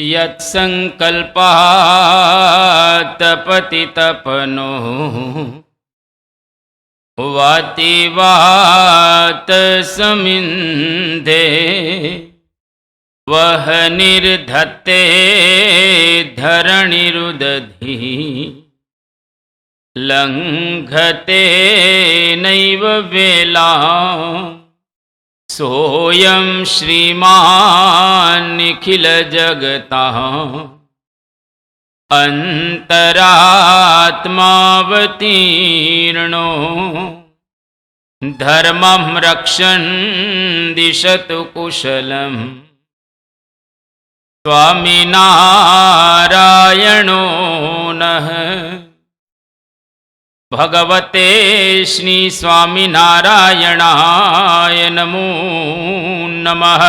यत्संकल्पः तपतितपनो वाति वात समिन्धे वह निर्धत्ते धरणिरुदधि लंघते नैव वेला सोऽयं श्रीमान् निखिल जगतः अंतरात्मावतीर्णो धर्मं रक्षन् दिशतु कुशलम् स्वामिनारायणो नः। भगवते श्री स्वामिनारायणाय नमो नमः।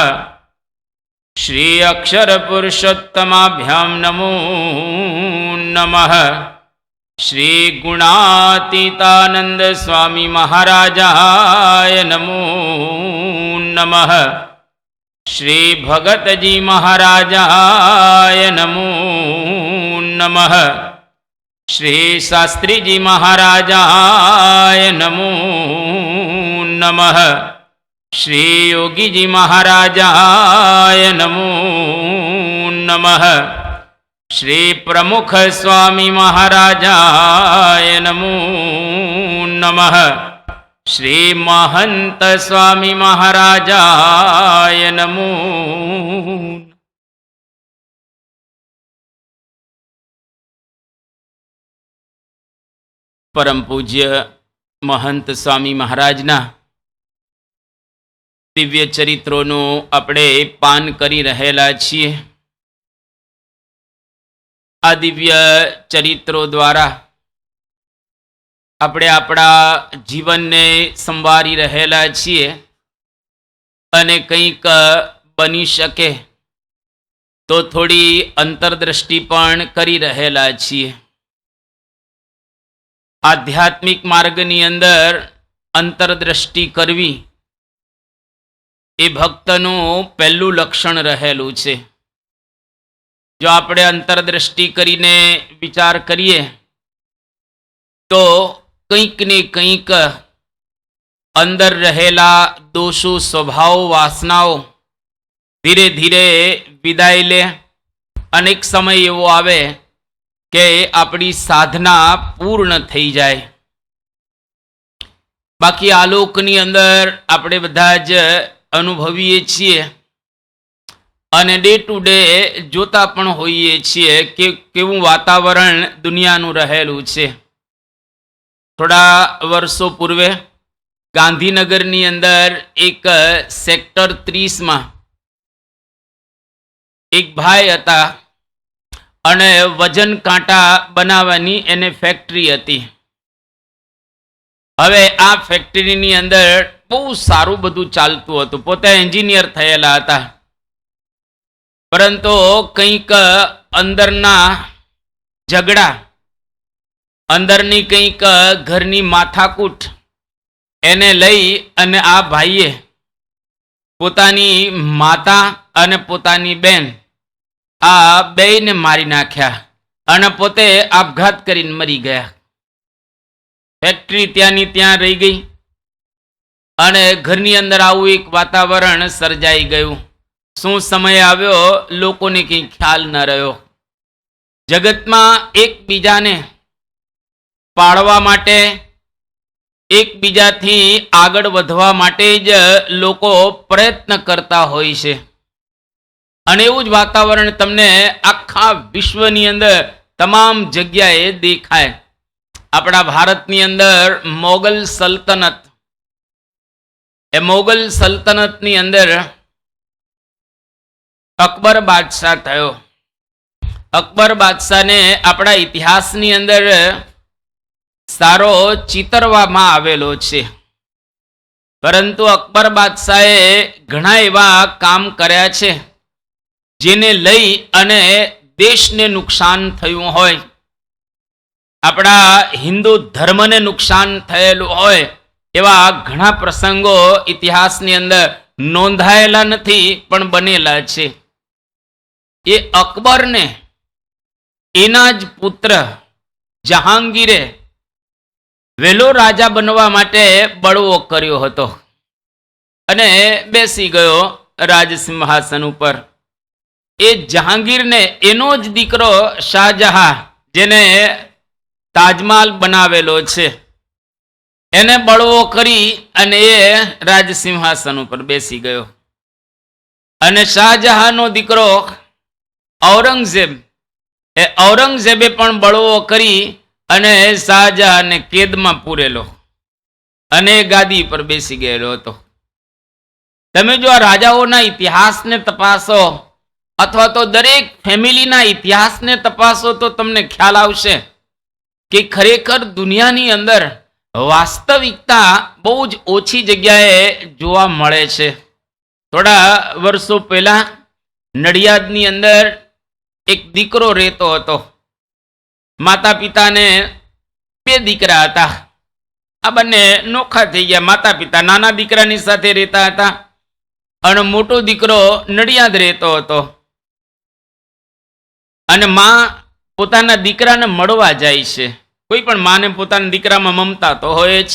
श्री अक्षर पुरुषोत्तमाभ्यां नमो नमः। श्री गुणातीतानंद स्वामी महाराजाय नमो नमः। श्री भगतजी महाराजाय नमो नमः। श्री शास्त्री जी महाराजाय नमो नमः। श्री योगी जी महाराजाय नमो नमः। श्री प्रमुख स्वामी महाराजाय नमो नमः। श्री महंत स्वामी महाराजाय नमो। परम पूज्य महंत स्वामी महाराजना दिव्य चरित्रों આપણે પાન કરી રહેલા છીએ। આ દિવ્ય ચરિત્રો દ્વારા આપણે આપણા જીવનને સંવારી રહેલા છીએ અને કંઈક બની શકે તો થોડી અંતરદ્રષ્ટિ પણ કરી રહેલા છીએ। आध्यात्मिक मार्गनी अंदर अंतरदृष्टि करवी ए भक्तनु पहलू लक्षण रहेलू छे। जो आपणे अंतरदृष्टि करीने विचार करिए तो कंईक ने कंईक अंदर रहेला दोषो स्वभाव वासनाओ धीरे धीरे विदाय ले। अनेक समय एवो आवे के अपनी साधना पूर्ण थई जाए। बाकी आलोकनी अंदर आपणे बधा ज अनुभवीए छीए अने डे टू डे जोता पण होईए छीए के केवुं वातावरण दुनियानुं रहेलुं छे। थोड़ा वर्षों पूर्वे गांधीनगरनी अंदर एक सेक्टर 30 में एक भाई हता અને વજન કાંટા બનાવવાની એને ફેક્ટરી હતી। હવે આ ફેક્ટરીની અંદર બહુ સારું બધું ચાલતું હતું। પોતે એન્જિનિયર થયેલા હતા, પરંતુ કંઈક અંદરના ઝઘડા, અંદરની કંઈક ઘરની માથાકૂટ એને લઈ અને આ ભાઈએ પોતાની માતા અને પોતાની બેન आ बेने मारी नाख्या अने पोते आपघात करीने मरी गया। फैक्टरी त्यानी त्यां रही गई अने घरनी अंदर आवुं एक वातावरण सर्जाई गयुं। शुं समय आव्यो लोकोने कई ख्याल न रह्यो। जगतमां एकबीजाने पाळवा माटे, एकबीजाथी आगळ वधवा माटे ज लोको प्रयत्न करता होय छे। અને એવું જ વાતાવરણ તમને આખા વિશ્વની અંદર તમામ જગ્યાએ દેખાય। આપણા ભારતની અંદર મોગલ સલ્તનત, એ મોગલ સલ્તનતની અંદર અકબર બાદશાહ થયો। અકબર બાદશાહને આપણા ઇતિહાસની અંદર સારો ચિતરવામાં આવેલો છે, પરંતુ અકબર બાદશાહે ઘણા એવા કામ કર્યા છે જેને લઈ અને દેશને નુકસાન થયું હોય, આપણા હિન્દુ ધર્મને નુકસાન થયેલું હોય એવા ઘણા પ્રસંગો ઇતિહાસની અંદર નોંધાયેલા નથી પણ બનેલા છે। એ અકબરને એના જ પુત્ર જહાંગીરે વહેલો રાજા બનવા માટે બળવો કર્યો હતો અને બેસી ગયો રાજસિંહાસન ઉપર. એ જહાંગીરને એનો જ દીકરો શાહજહાં, જેને તાજમહાલ બનાવેલો છે, એને બળવો કરી અને એ રાજસિંહાસન ઉપર બેસી ગયો. અને શાહજહાંનો દીકરો ઔરંગઝેબ, એ ઔરંગઝેબે પણ બળવો કરી અને શાહજહાંને કેદમાં પૂરેલો અને ગાદી પર બેસી ગયેલો હતો. તમે જો આ રાજાઓના ઇતિહાસને તપાસો અથવા તો દરેક ફેમિલીના ઇતિહાસને તપાસો તો તમને ખ્યાલ આવશે કે ખરેખર દુનિયાની અંદર વાસ્તવિકતા બહુ જ ઓછી જગ્યાએ જોવા મળે છે. થોડા વર્ષો પહેલા નડિયાદની અંદર એક દીકરો રહેતો હતો. માતા પિતાને 2 દીકરા હતા. આ બંને નોખા થઈ ગયા. માતા પિતા નાના દીકરાની સાથે રહેતા હતા અને મોટો દીકરો નડિયાદ રહેતો હતો. અને માં પોતાના દીકરાને મળવા જાય છે. કોઈ પણ માને પોતાના દીકરામાં મમતા તો હોય જ.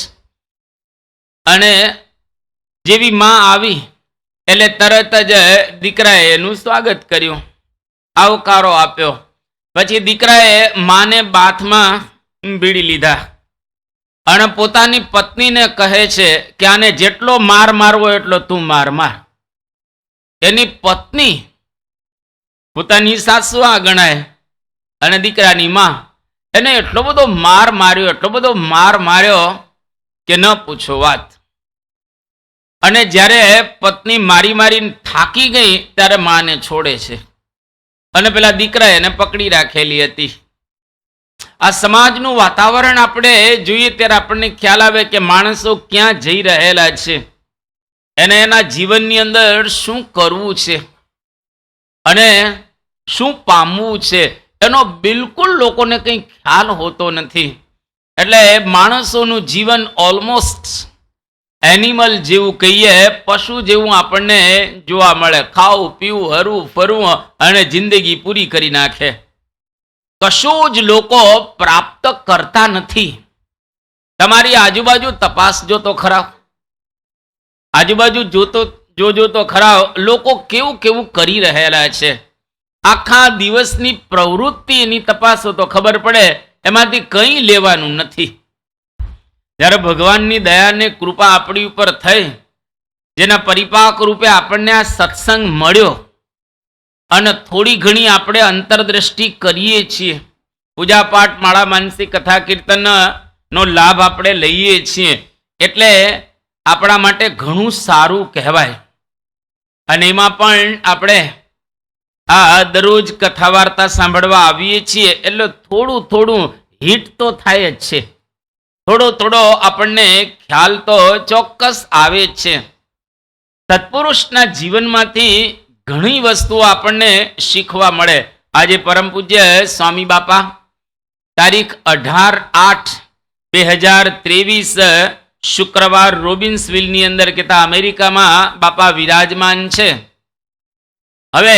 અને જેવી માં આવી એટલે તરત જ દીકરાએ એનું સ્વાગત કર્યું, આવકારો આપ્યો. પછી દીકરાએ માને બાથમાં ભીડી લીધા અને પોતાની પત્નીને કહે છે કે આને જેટલો માર મારવો એટલો તું માર માર. એની પત્ની પોતાની સાસુ આ ગણાય અને દીકરાની માં એને એટલો બધો માર માર્યો, એટલો બધો માર માર્યો કે ન પૂછો વાત. અને જ્યારે પત્ની મારી મારીને થાકી ગઈ ત્યારે માને છોડે છે અને પેલા દીકરાએ એને પકડી રાખેલી હતી. આ સમાજનું વાતાવરણ આપણે જોઈએ ત્યારે આપણને ખ્યાલ આવે કે માણસો ક્યાં જઈ રહેલા છે, એને એના જીવનની અંદર શું કરવું છે અને શું પામવું છે એનો બિલકુલ લોકોને કંઈ ખ્યાલ હોતો નથી. એટલે માણસોનું જીવન ઓલમોસ્ટ એનિમલ જેવું કહીએ, પશુ જેવું આપણને જોવા મળે. ખાવું પીવું હરવું ફરવું અને જિંદગી પૂરી કરી નાખે. કશું જ લોકો પ્રાપ્ત કરતા નથી. તમારી આજુબાજુ તપાસજો તો ખરા, આજુબાજુ જોજો તો ખરા લોકો કેવું કેવું કરી રહેલા છે. આખા દિવસની પ્રવૃત્તિ એની તપાસો તો ખબર પડે એમાંથી કંઈ લેવાનું નથી. જ્યારે ભગવાનની દયાને કૃપા આપણી ઉપર થઈ, જેના પરિપાક રૂપે આપણને આ સત્સંગ મળ્યો અને થોડી ઘણી આપણે અંતરદ્રષ્ટિ કરીએ છીએ, પૂજાપાઠ માળા માનસી કથા કીર્તનનો લાભ આપણે લઈએ છીએ, એટલે આપણા માટે ઘણું સારું કહેવાય. અને એમાં પણ આપણે આ દરરોજ કથા વાર્તા સાંભળવા આવીએ છીએ એટલે થોડું થોડું હિટ તો થાય જ છે, થોડો થોડો આપણને ખ્યાલ તો ચોક્કસ આવે જ છે. સત્પુરુષના જીવનમાંથી ઘણી વસ્તુઓ આપણને શીખવા મળે. આજે પરમ પૂજ્ય સ્વામી બાપા તારીખ 18/8/2023 શુક્રવાર રોબિન્સવિલની અંદર કહેતા અમેરિકામાં બાપા વિરાજમાન છે. હવે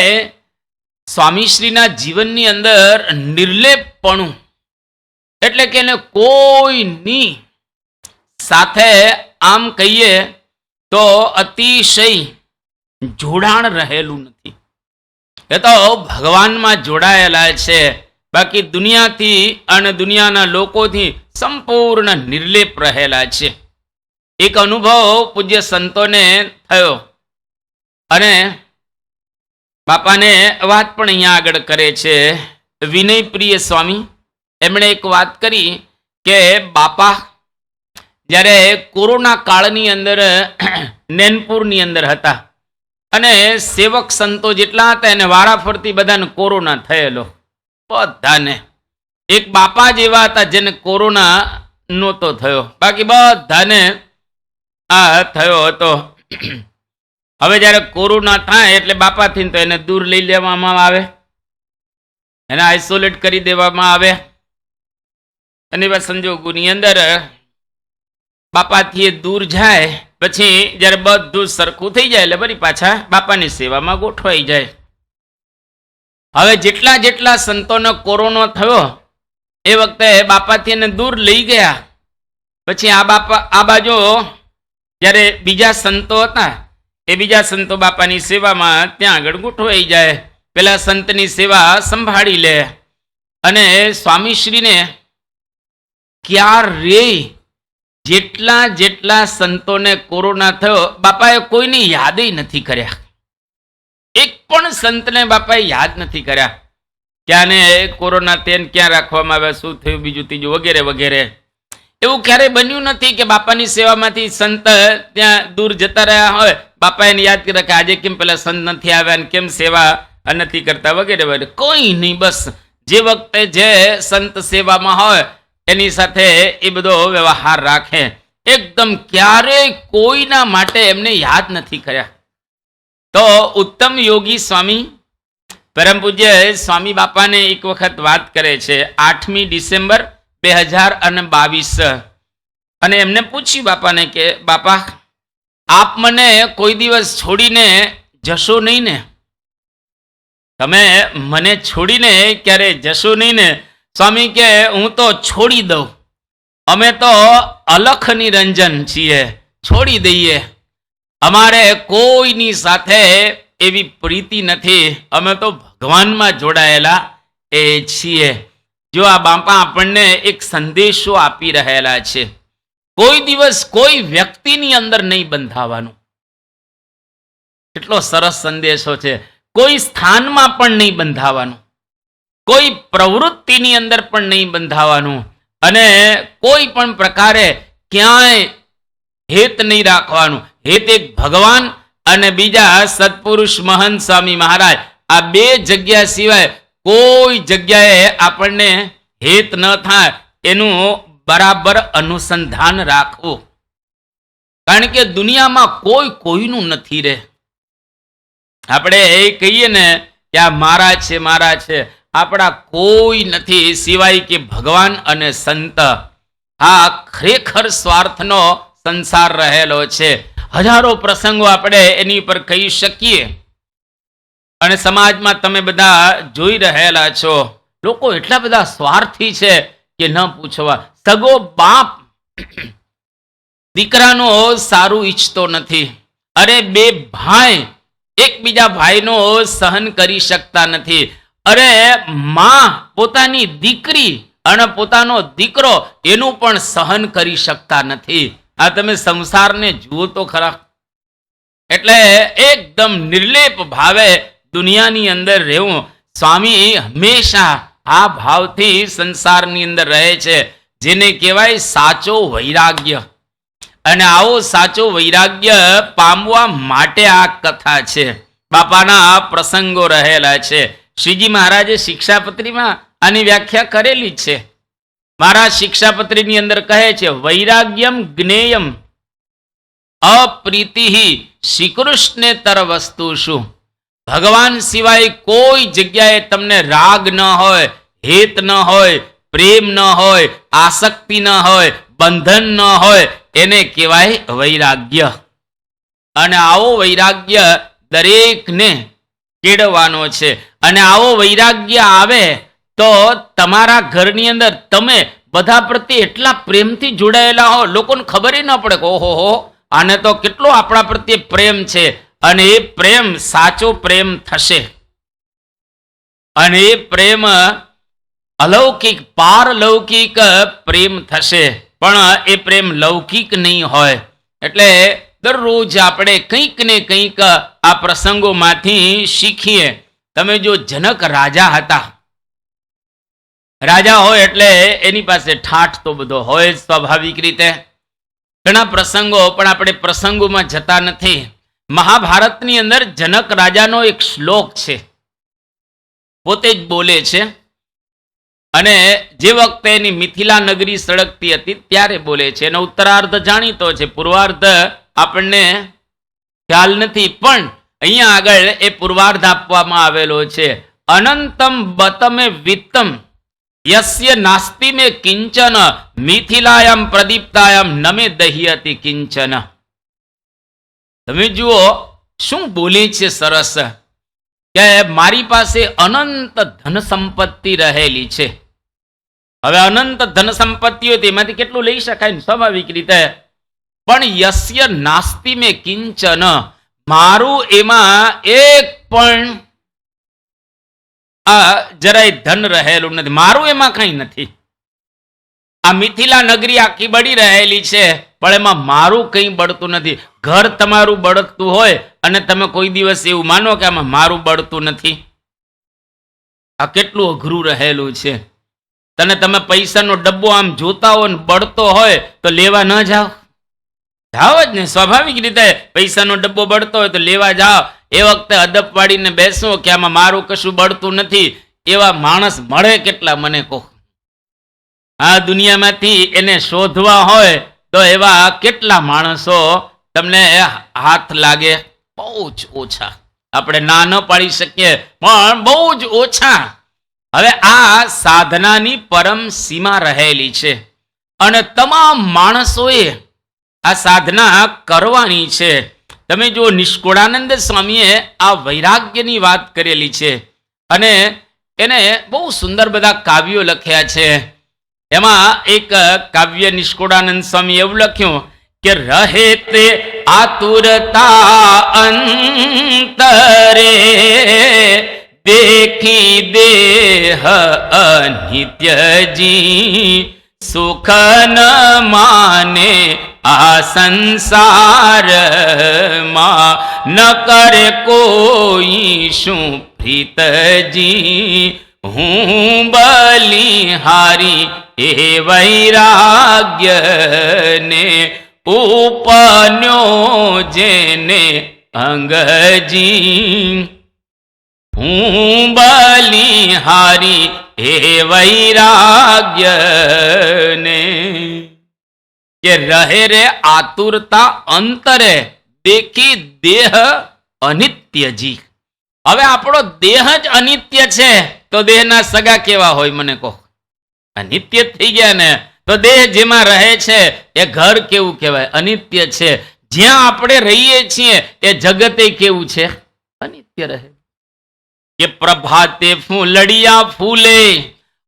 સ્વામીશ્રીના જીવનની અંદર નિર્લેપપણું એટલે કે એને કોઈની સાથે આમ કહીએ તો અતિશય જોડાણ રહેલું નથી. એ તો ભગવાનમાં જોડાયેલા છે, બાકી દુનિયાથી અને દુનિયાના લોકોથી સંપૂર્ણ નિર્લેપ રહેલા છે. એક અનુભવ પૂજ્ય સંતોને થયો અને બાપાને વાત પણ અહીંયા આગળ કરે છે. વિનયપ્રિય સ્વામી એમણે એક વાત કરી કે બાપા જ્યારે કોરોના કાળની અંદર નેનપુરની અંદર હતા અને સેવક સંતો જેટલા હતા એને વારાફરતી બધાને કોરોના થયેલો, બધાને. એક બાપા જ એવા હતા જેને કોરોના નહોતો થયો, બાકી બધાને આ થયો હતો. હવે જ્યારે કોરોના થાય એટલે બાપાથી તો એને દૂર લઈ લેવામાં આવે, એને આઇસોલેટ કરી દેવામાં આવે. અને એવા સંજોગોની અંદર બાપાથી એ દૂર જાય પછી જ્યારે બધું સરખું થઈ જાય એટલે ફરી પાછા બાપાની સેવામાં ગોઠવાઈ જાય. હવે જેટલા જેટલા સંતોને કોરોના થયો એ વખતે બાપાથી એને દૂર લઈ ગયા. પછી આ બાજુ જ્યારે બીજા સંતો હતા એ બીજા સંતો બાપાની સેવામાં ત્યાં આગળ ગોઠવાઈ જાય, પેલા સંતની સેવા સંભાળી લે. અને સ્વામીશ્રીને ક્યારે જેટલા જેટલા સંતોને કોરોના થયો બાપાએ કોઈને યાદ નથી કર્યા. એક પણ સંતને બાપાએ યાદ નથી કર્યા. ક્યાંને કોરોના તેને ક્યાં રાખવામાં આવ્યા, શું થયું, બીજું ત્રીજું વગેરે વગેરે. એવું ક્યારેય બન્યું નથી કે બાપાની સેવામાંથી સંત ત્યાં દૂર જતા રહ્યા હોય, બાપા એને યાદ કર્યા કે આજે કેમ પેલા સંત નથી આવ્યા અને કેમ સેવા નથી કરતા વગેરે વગેરે. કોઈ નહીં, બસ જે વખતે જે સંત સેવામાં હોય એની સાથે એ બધો વ્યવહાર રાખે. એકદમ ક્યારેય કોઈના માટે એમને યાદ નથી કર્યા. તો ઉત્તમ યોગી સ્વામી પરમ પૂજ્ય સ્વામી બાપાને એક વખત વાત કરે છે 8મી ડિસેમ્બર 2022, અને એમને પૂછ્યું બાપાને કે બાપા આપ મને કોઈ દિવસ છોડીને જશો નહીં ને? તમે મને છોડીને ક્યારે જશો નહીં ને? સ્વામી કે હું તો છોડી દઉં, અમે તો અલખ નિરંજન છીએ, છોડી દઈએ. અમારે કોઈની સાથે એવી પ્રીતિ નથી, અમે તો ભગવાનમાં જોડાયેલા એ છીએ. જો આ બાપા આપણને એક સંદેશો આપી રહેલા છે, કોઈ દિવસ કોઈ વ્યક્તિની અંદર નહીં બંધાવાનું. કેટલો સરસ સંદેશો છે. કોઈ સ્થાનમાં પણ નહીં બંધાવાનું, કોઈ પ્રવૃત્તિની અંદર પણ નહીં બંધાવાનું, અને કોઈ પણ પ્રકારે ક્યાંય હેત નહીં રાખવાનું. હેત એક ભગવાન અને બીજા સત્પુરુષ મહંત સ્વામી મહારાજ, આ બે જગ્યા સિવાય કોઈ જગ્યાએ આપણને હેત ન થાય એનું બરાબર અનુસંધાન રાખવું. કારણ કે દુનિયામાં કોઈ કોઈનું નથી રે. આપણે એ કહીએ ને કે આ મારા છે મારા છે, આપણા કોઈ નથી સિવાય કે ભગવાન અને સંત. આ ખરેખર સ્વાર્થનો સંસાર રહેલો છે. હજારો પ્રસંગો આપણે એની પર કહી શકીએ, અને સમાજમાં તમે બધા જોઈ રહેલા છો, લોકો એટલા બધા સ્વાર્થી છે કે ન પૂછવા. સગો બાપ દીકરાનો સારું ઈચ્છતો નથી. અરે બે ભાઈ એકબીજા ભાઈનો સહન કરી શકતા નથી. અરે માં પોતાની દીકરી અને પોતાનો દીકરો એનું પણ સહન કરી શકતા નથી. આ તમે સંસારને જુઓ તો ખરા. એટલે એકદમ નિર્લેપ ભાવે દુનિયાની અંદર રહેવું. સ્વામી હંમેશા આ ભાવથી સંસારની અંદર રહે છે, જેને કહેવાય સાચો વૈરાગ્ય. અને આવો સાચો વૈરાગ્ય પામવા માટે આ કથા છે, બાપાના આ પ્રસંગો રહેલા છે. શ્રીજી મહારાજે શિક્ષાપત્રીમાં આની વ્યાખ્યા કરેલી છે. મારા શિક્ષાપત્રીની અંદર કહે છે, વૈરાગ્યમ જ્ઞેયમ અપ્રીતિ શ્રીકૃષ્ણેતર વસ્તુષુ. ભગવાન સિવાય કોઈ જગ્યાએ તમને રાગ ન હોય, હેત ન હોય, પ્રેમ ન હોય, આસક્તિ ન હોય, બંધન ન હોય, એને કહેવાય વૈરાગ્ય. અને આવો વૈરાગ્ય દરેકને કેળવવાનો છે. અને આવો વૈરાગ્ય આવે તો તમારા ઘરની અંદર તમે બધા પ્રત્યે એટલા પ્રેમથી જોડાયેલા હો, લોકોને ખબર ન પડે કે ઓહો હો આને તો કેટલો આપણા પ્રત્યે પ્રેમ છે. અને એ પ્રેમ સાચો પ્રેમ થશે. અને એ પ્રેમ અલૌકિક પારલૌકિક પ્રેમ થશે, પણ એ પ્રેમ લૌકિક નહીં હોય. એટલે દરરોજ આપણે કંઈક ને કંઈક આ પ્રસંગોમાંથી શીખીએ. તમે જો જનક રાજા હતા, રાજા હોય એટલે એની પાસે ઠાઠ તો બધો હોય જ સ્વાભાવિક રીતે. ઘણા પ્રસંગો, પણ આપણે પ્રસંગોમાં જતા નથી. મહાભારતની અંદર જનક રાજાનો એક શ્લોક છે, પોતે જ બોલે છે. અને જે વખતે એની મિથિલા નગરી સળગતી હતી ત્યારે બોલે છે. એનો ઉત્તરાર્ધ જાણીતો છે, પૂર્વાર્ધ આપણને ખ્યાલ નથી, પણ અહીંયા આગળ એ પૂર્વાર્ધ આપવામાં આવેલો છે. અનંતમ બતમે વિત્તમ યસ્ય નાસ્તિ મે કિંચન મિથિલાયામ પ્રદીપ્તાયામ નમે દહ્યતિ કિંચન. તમે જુઓ શું બોલે છે સરસ. કે મારી પાસે અનંત ધન સંપત્તિ રહેલી છે. હવે અનંત ધન સંપત્તિ હોય તેમાંથી કેટલું લઈ શકાય ને સ્વાભાવિક રીતે, પણ યસ્ય નાસ્તિ મે કિંચન, મારું એમાં એક પણ જરાય ધન રહેલું નથી, મારું એમાં કઈ નથી. આ મિથિલા નગરી આખી બળી રહેલી છે પણ એમાં મારું કંઈ બળતું નથી. ઘર તમારું બળતું હોય અને તમે કોઈ દિવસ એવું માનો કે આમાં મારું બળતું નથી, આ કેટલું અઘરું રહેલું છે. તને તમે પૈસાનો ડબ્બો આમ જોતા હો ને બળતો હોય તો લેવા ન જાઓ? જાઓ જ ને, સ્વાભાવિક રીતે. પૈસાનો ડબ્બો બળતો હોય તો લેવા જાઓ. એ વખતે અદબ પાડીને બેસો કે આમાં મારું કશું બળતું નથી. એવા માણસ મળે કેટલા મને કહો? આ દુનિયામાંથી એને શોધવા હોય તો એવા કેટલા માણસો તમને હાથ લાગે? બહુ જ ઓછા. આપણે ના ન પાડી શકીએ પણ બહુ જ ઓછા. હવે આ સાધનાની પરમ સીમા રહેલી છે અને તમામ માણસોએ આ સાધના કરવાની છે. તમે જો નિષ્કુળાનંદ સ્વામીએ આ વૈરાગ્યની વાત કરેલી છે અને એને બહુ સુંદર બધા કાવ્યો લખ્યા છે. એમાં એક કાવ્ય નિષ્કુળાનંદ સ્વામી એવું લખ્યું કે રહે તે આતુરતા અંતરે દેખી દેહ અનિત્યજી, સુખ ન માને આ સંસારમાં, ન કરે કોઈ શું પ્રીતજી, હું બલિહારી એ વૈરાગ્યને, ઉપન્યો જેને અંગજી, હું બલિહારી એ વૈરાગ્યને. કે રહે રે આતુરતા અંતરે દેખી દેહ અનિત્યજી. હવે આપણો દેહ જ અનિત્ય છે તો દેહના સગા કેવા હોય મને કહો? અનિત્ય થઈ ગયા ને. તો દેહ જેમાં રહે છે એ ઘર કેવું કહેવાય? અનિત્ય છે. જ્યાં આપણે રહીએ છીએ એ જગતે કેવું છે? અનિત્ય રહે. કે પ્રભાતે ફૂલડિયા ફૂલે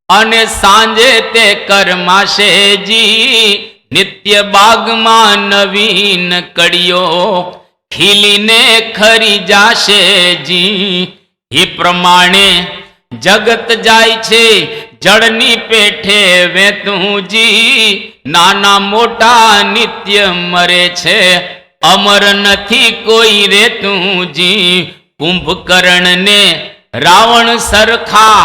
અને સાંજે તે કરમાશેજી, નિત્ય બાગમાં નવીન કડીઓ ખીલીને ખરી જાશેજી. એ પ્રમાણે જગત જાય છે જળની પેઠે વેતુંજી, નાના મોટા નિત્ય મરે છે અમર નથી કોઈ રેતુંજી. કુંભકર્ણને રાવણ સરખા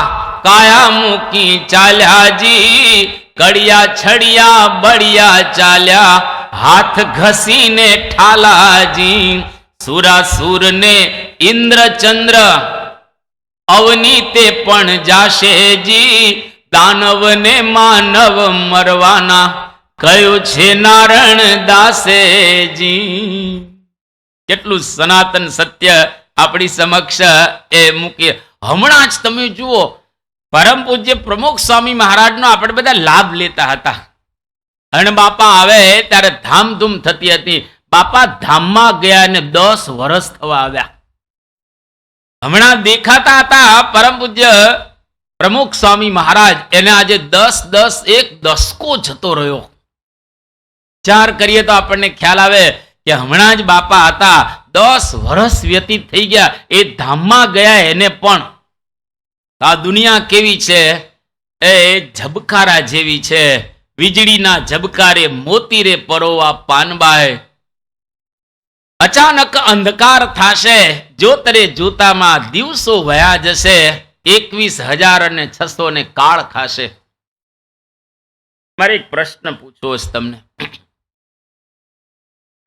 કાયા મૂકી ચાલ્યાજી, કડિયા છડિયા બળિયા ચાલ્યા હાથ ઘસીને ઠાલાજી. સુરાસુરને ઇન્દ્રચંદ્ર અવની તે પણ જાશેજી, દાનવને માનવ મરવાના કયું છે નારણ દાસેજી. કેટલું સનાતન સત્ય આપણી સમક્ષ એ મૂકીએ. હમણાં જ તમે જુઓ પરમ પૂજ્ય પ્રમુખ સ્વામી મહારાજનો આપણે બધા લાભ લેતા હતા અને બાપા આવે ત્યારે ધામધૂમ થતી હતી. બાપા ધામમાં ગયા અને 10 વર્ષ થવા આવ્યા. હમણાં દેખાતા હતા પરમ પૂજ્ય પ્રમુખ સ્વામી મહારાજ, એને આજે 10 એક દસકો જતો રહ્યો. વિચાર કરીએ તો આપણને ખ્યાલ આવે કે હમણાં જ બાપા હતા, 10 વર્ષ વ્યતીત થઈ ગયા. એ ધામમાં ગયા એને પણ. આ દુનિયા કેવી છે? એ ઝબકારા જેવી છે. વીજળીના ઝબકારે મોતી રે પરોવા પાનબાઈ. અચાનક અંધકાર થાશે, જોતરે જોતામાં દિવસો વયા જશે, 21,600 કાળ ખાશે. મારે એક પ્રશ્ન પૂછવો છે તમને.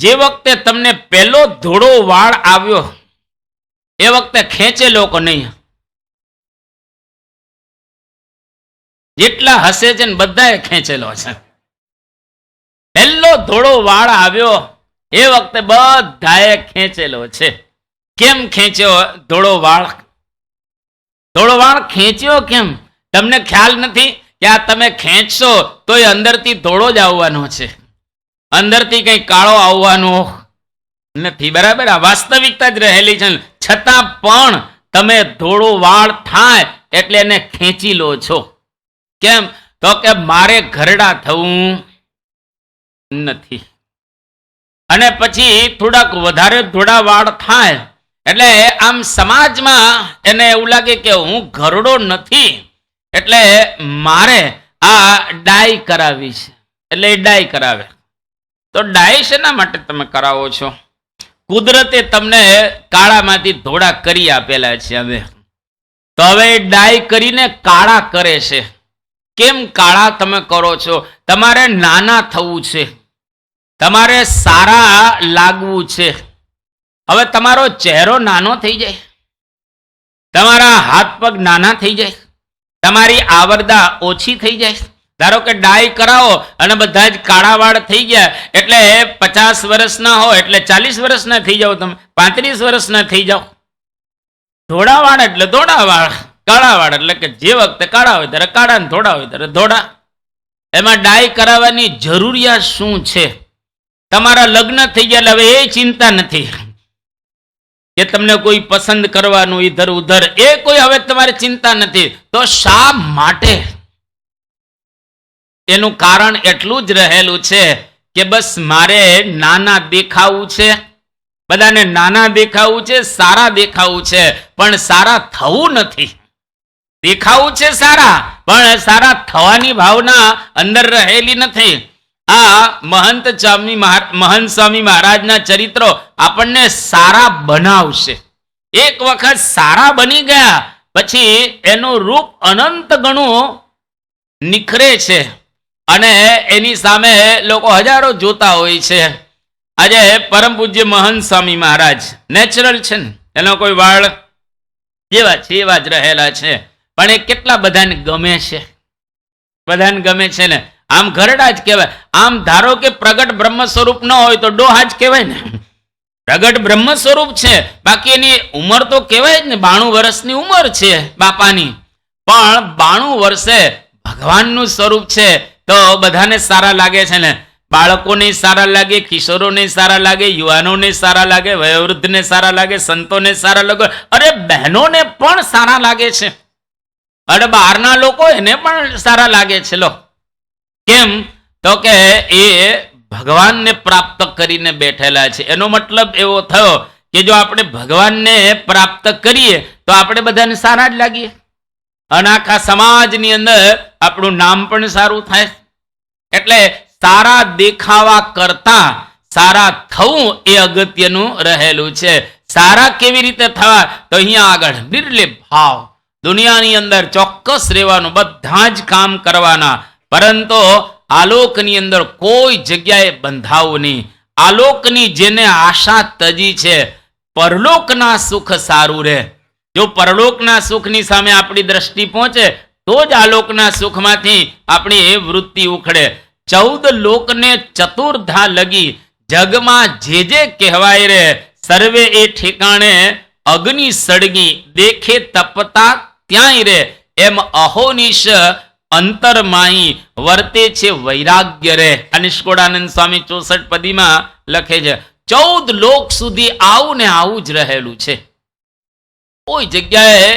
જે વખતે તમને પહેલો ધોળો વાળ આવ્યો એ વખતે ખેંચેલો કે નહીં? જેટલા હસે છે ને બધાએ ખેંચેલો છે. પહેલો ધોળો વાળ આવ્યો એ વખતે બધાએ ખેંચેલો છે. કેમ ખેંચ્યો ધોળો વાળ? ધોળો વાળ ખેંચ્યો કેમ? તમને ખ્યાલ નથી કે આ તમે ખેંચશો તો એ અંદરથી ધોળો જ આવવાનો છે, અંદરથી કઈ કાળો આવવાનો નથી. બરાબર? આ વાસ્તવિકતા જ રહેલી છે. છતાં પણ તમે ધોળો વાળ થાય એટલે એને ખેંચી લો છો. કેમ? તો કે મારે ઘરડા થવું નથી. અને પછી થોડાક વધારે ધોળા વાળ થાય એટલે આમ સમાજમાં એને એવું લાગે કે હું ઘરડો નથી, એટલે મારે આ ડાય કરાવી છે. એટલે એ ડાય કરાવે. તો ડાય શેના માટે તમે કરાવો છો? કુદરતે તમને કાળામાંથી ધોળા કરી આપેલા છે. હવે તો હવે ડાય કરીને કાળા કરે છે. કેમ કાળા તમે કરો છો? તમારે નાના થવું છે, તમારે સારા લાગવું છે. હવે તમારો ચહેરો નાનો થઈ જાય, તમારા હાથ પગ નાના થઈ જાય, તમારી આવરદા ઓછી થઈ જાય. ધારો કે ડાય કરાવો અને બધા જ કાળા વાળ થઈ ગયા, એટલે 50 વર્ષના હો એટલે 40 વર્ષના થઈ જાઓ, તમે 35 વર્ષના થઈ જાઓ. ધોળા વાળ એટલે ધોળા વાળ, કાળા વાળ એટલે કે જે વખતે કાળા હોય ત્યારે કાળા ને ધોળા હોય ત્યારે ધોળા. એમાં ડાય કરાવવાની જરૂરિયાત શું છે? તમારા લગ્ન થઈ ગયા હવે એ ચિંતા નથી કે તમને કોઈ પસંદ કરવાનું ઇધર ઉધર, એ કોઈ હવે તમારે ચિંતા નથી. તો શા માટે? એનું કારણ એટલું જ રહેલું છે કે બસ મારે નાના દેખાવું છે, બધાને નાના દેખાવું છે, સારા દેખાવું છે, પણ સારા થવું નથી. દેખાવું છે સારા, પણ સારા થવાની ભાવના અંદર રહેલી નથી. આ મહંત સ્વામી મહારાજના ચરિત્રો આપણને સારા બનાવશે. એક વખત સારા બની ગયા પછી એનું રૂપ અનંત ગણું નિખરે છે અને એની સામે લોકો હજારો જોતા હોય છે. આજે પરમ પૂજ્ય મહંત સ્વામી મહારાજ નેચરલ છે ને, એનો કોઈ વાળ જેવા છે એવા જ રહેલા છે, પણ એ કેટલા બધાને ગમે છે. બધાને ગમે છે ને. આમ ઘરડા જ કહેવાય. આમ ધારો કે પ્રગટ બ્રહ્મ સ્વરૂપ ન હોય તો ડોહા જ કહેવાય ને. પ્રગટ બ્રહ્મ સ્વરૂપ છે, બાકી એની ઉંમર તો કહેવાય જ ને. 92 વર્ષની ઉંમર છે બાપાની, પણ 92 વર્ષે ભગવાનનું સ્વરૂપ છે તો બધાને સારા લાગે છે ને. બાળકોને સારા લાગે, કિશોરોને સારા લાગે, યુવાનોને સારા લાગે, વયોવૃદ્ધને સારા લાગે, સંતોને સારા લાગે, અરે બહેનોને પણ સારા લાગે છે. અરે બહારના લોકો એને પણ સારા લાગે છે. લો કેમ? તો કે એ ભગવાનને પ્રાપ્ત કરીને બેઠેલા છે. એનો મતલબ એવો થયો કે જો આપણે ભગવાનને પ્રાપ્ત કરીએ તો આપણે બધાને સારા જ લાગીએ અને આખા સમાજની અંદર આપણું નામ પણ સારું થાય. એટલે સારા દેખાવા કરતા સારા થવું એ અગત્યનું રહેલું છે. સારા કેવી રીતે થવા? તો અહીંયા આગળ નિર્લેપ ભાવ, દુનિયાની અંદર ચોક્કસ રહેવાનું, બધા જ કામ કરવાના, પરંતુ આલોકની અંદર કોઈ જગ્યાએ બંધાવું નહીં. આલોકની જેને આશા તજી છે, પરલોકના સુખ સારું રહે. જો પરલોકના સુખની સામે આપણી દ્રષ્ટિ પહોંચે તો જ આલોકના સુખમાંથી આપણી એ વૃત્તિ ઉખડે. 14 લોકને ચતુર્ધા લગી, જગમાં જે કહેવાય રે, સર્વે એ ઠેકાણે અગ્નિ સળગી, દેખે તપતા ત્યાંય રે, એમ અહોનિશ અંતરમાહી વર્તે છે વૈરાગ્ય રે. આ નિષ્કોળાનંદ સ્વામી 64 પદીમાં લખે છે. 14 લોક સુધી આવું ને આવું જ રહેલું છે. કોઈ જગ્યાએ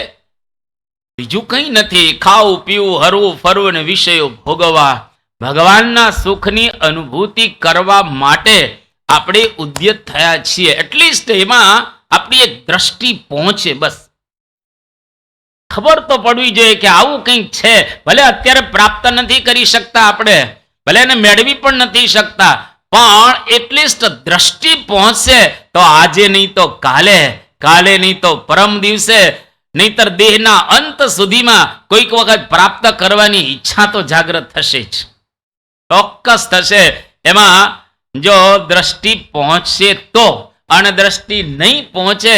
બીજું કંઈ નથી. ખાવું, પીવું, હરવું, ફરવું ને વિષયો ભોગવવા. ભગવાનના સુખની અનુભૂતિ કરવા માટે આપણે ઉદ્યત થયા છીએ. એટલીસ્ટ એમાં આપણી એક દ્રષ્ટિ પહોંચે. બસ ખબર તો પડવી જોઈએ કે આવું કંઈક છે. ભલે અત્યારે પ્રાપ્ત નથી કરી શકતા આપણે, ભલે એને મેળવી પણ નથી શકતા, પણ એટલીસ્ટ દ્રષ્ટિ પહોંચશે તો આજે નહીં તો કાલે, કાલે નહીં તો પરમ દિવસે, નહીતર દેહના અંત સુધીમાં કોઈક વખત પ્રાપ્ત કરવાની ઈચ્છા તો જાગૃત થશે જ, ચોક્કસ થશે. એમાં જો દ્રષ્ટિ પહોંચશે તો, અને દ્રષ્ટિ નહીં પહોંચે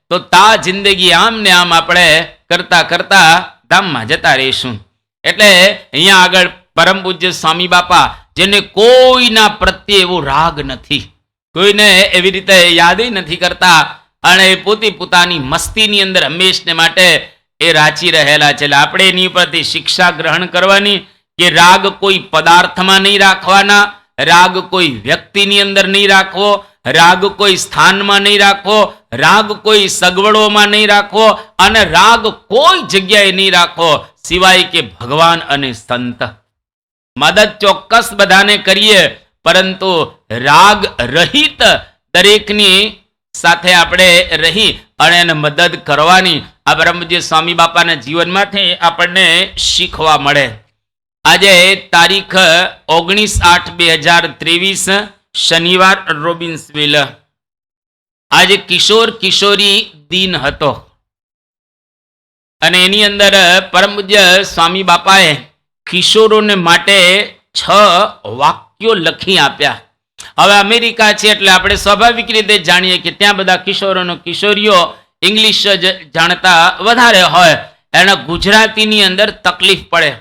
તો તા જિંદગી આમ ને આમ આપણે કરતા કરતા ધામમાં જતા રહીશું. એટલે અહીંયા આગળ પરમ પૂજ્ય સ્વામી બાપા, જેને કોઈના પ્રત્યે એવો રાગ નથી, કોઈને એવી રીતે યાદ નથી કરતા, અને પોતાની મસ્તીની અંદર હંમેશને માટે એ રાચી રહેલા છે. એટલે આપણે એની ઉપરથી શિક્ષા ગ્રહણ કરવાની કે રાગ કોઈ પદાર્થમાં નહીં રાખવાના, રાગ કોઈ વ્યક્તિની અંદર નહીં રાખવો, રાગ કોઈ સ્થાનમાં નહીં રાખવો, રાગ કોઈ સગવડોમાં નહીં રાખવો, અને રાગ કોઈ જગ્યાએ નહીં રાખવો સિવાય કે ભગવાન અને સંત. મદદ ચોક્કસ બધાને કરીએ, પરંતુ રાગ રહિત દરેકની સાથે આપણે રહી અને એને મદદ કરવાની આ બ્રહ્મજી સ્વામી બાપાના જીવનમાંથી આપણને શીખવા મળે. આજે તારીખ 19/8/2023 શનિવાર, રોબિન્સવિલ. આજે કિશોર કિશોરી દિન હતો અને એની અંદર પરમ પૂજ્ય સ્વામી બાપાએ કિશોરોને માટે 6 વાક્યો લખી આપ્યા. હવે અમેરિકા છે એટલે આપણે સ્વાભાવિક રીતે જાણીએ કે ત્યાં બધા કિશોરોનો કિશોરીઓ ઇંગ્લિશ જ જાણતા વધારે હોય, એને ગુજરાતીની અંદર તકલીફ પડે.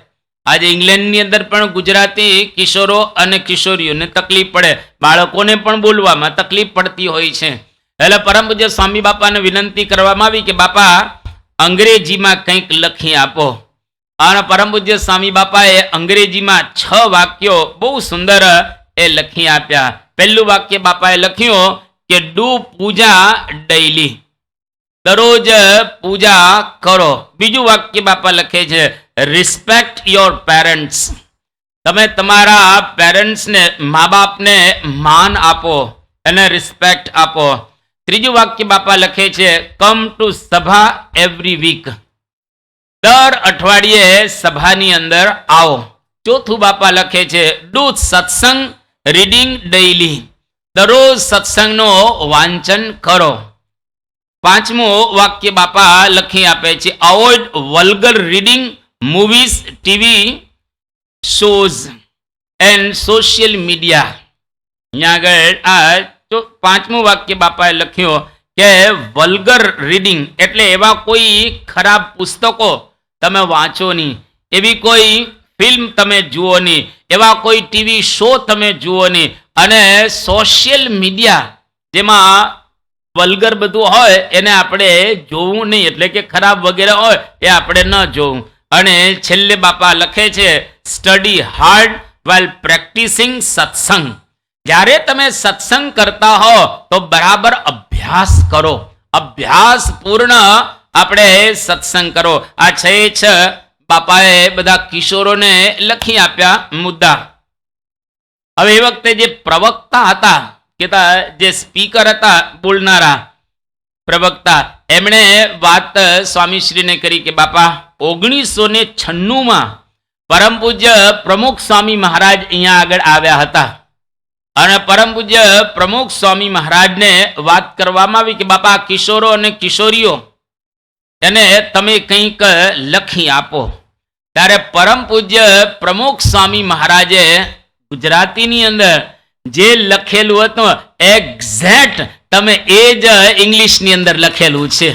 આજે ઇંગ્લેન્ડની અંદર પણ ગુજરાતી કિશોરો અને કિશોરીઓને તકલીફ પડે, બાળકોને પણ બોલવામાં તકલીફ પડતી હોય છે. એટલે પરમ પૂજ્ય સ્વામી બાપાને વિનંતી કરવામાં આવી કે બાપા અંગ્રેજીમાં કંઈક લખી આપો. અને પરમ પૂજ્ય સ્વામી બાપાએ અંગ્રેજીમાં 6 વાક્યો બહુ સુંદર એ લખી આપ્યા. પહેલું વાક્ય બાપાએ લખ્યું કે ડુ પૂજા ડેઈલી, દરરોજ પૂજા કરો. બીજું વાક્ય બાપા લખે છે રિસ્પેક્ટ યોર પેરેન્ટ્સ, તમે તમારા પેરેન્ટ્સને, મા બાપને માન આપો, એને રિસ્પેક્ટ આપો. ત્રીજું વાક્ય બાપા લખે છે કમ ટુ સભા એવરી વીક, દર અઠવાડિયે સભાની અંદર આવો. ચોથું બાપા લખે છે ડુ સત્સંગ રીડિંગ ડેઈલી, દરરોજ સત્સંગનો વાંચન કરો. પાંચમું વાક્ય બાપા લખી આપે છે avoid vulgar reading, movies, TV shows and social media. અહીંયા આગળ આ પાંચમું વાક્ય બાપાએ લખ્યું કે વલ્ગર રીડિંગ એટલે એવા કોઈ ખરાબ પુસ્તકો તમે વાંચો નહીં, એવી કોઈ ફિલ્મ તમે જુઓ નહીં, એવા કોઈ ટીવી શો તમે જુઓ નહીં, અને સોશિયલ મીડિયા જેમાં વલ્ગર બધું હોય એને આપણે જોવું નહીં, એટલે કે ખરાબ વગેરે હોય એ આપણે ન જોવું. અને છેલ્લે બાપા લખે છે સ્ટડી હાર્ડ while પ્રેક્ટિસિંગ સત્સંગ, જ્યારે તમે સત્સંગ કરતા હો તો બરાબર અભ્યાસ કરો, અભ્યાસ પૂર્ણ આપણે સત્સંગ કરો. આ 6 બાપાએ બધા કિશોરોને લખી આપ્યા મુદ્દા. હવે એ વખતે જે પ્રવક્તા હતા કે જે સ્પીકર હતા, બોલનારા પ્રવક્તા, એમણે વાત સ્વામીશ્રીને કરી કે બાપા 1996 પરમ પૂજ્ય પ્રમુખ સ્વામી મહારાજ અહીંયા આગળ આવ્યા હતા અને પરમ પૂજ્ય પ્રમુખ સ્વામી મહારાજને વાત કરવામાં આવી કે બાપા કિશોરો અને કિશોરીઓ એને તમે કંઈક લખી આપો. ત્યારે પરમ પૂજ્ય પ્રમુખ સ્વામી મહારાજે ગુજરાતીની અંદર જે લખેલું હતું એક્ઝેક્ટ તમે એ જ ઇંગ્લિશની અંદર લખેલું છે.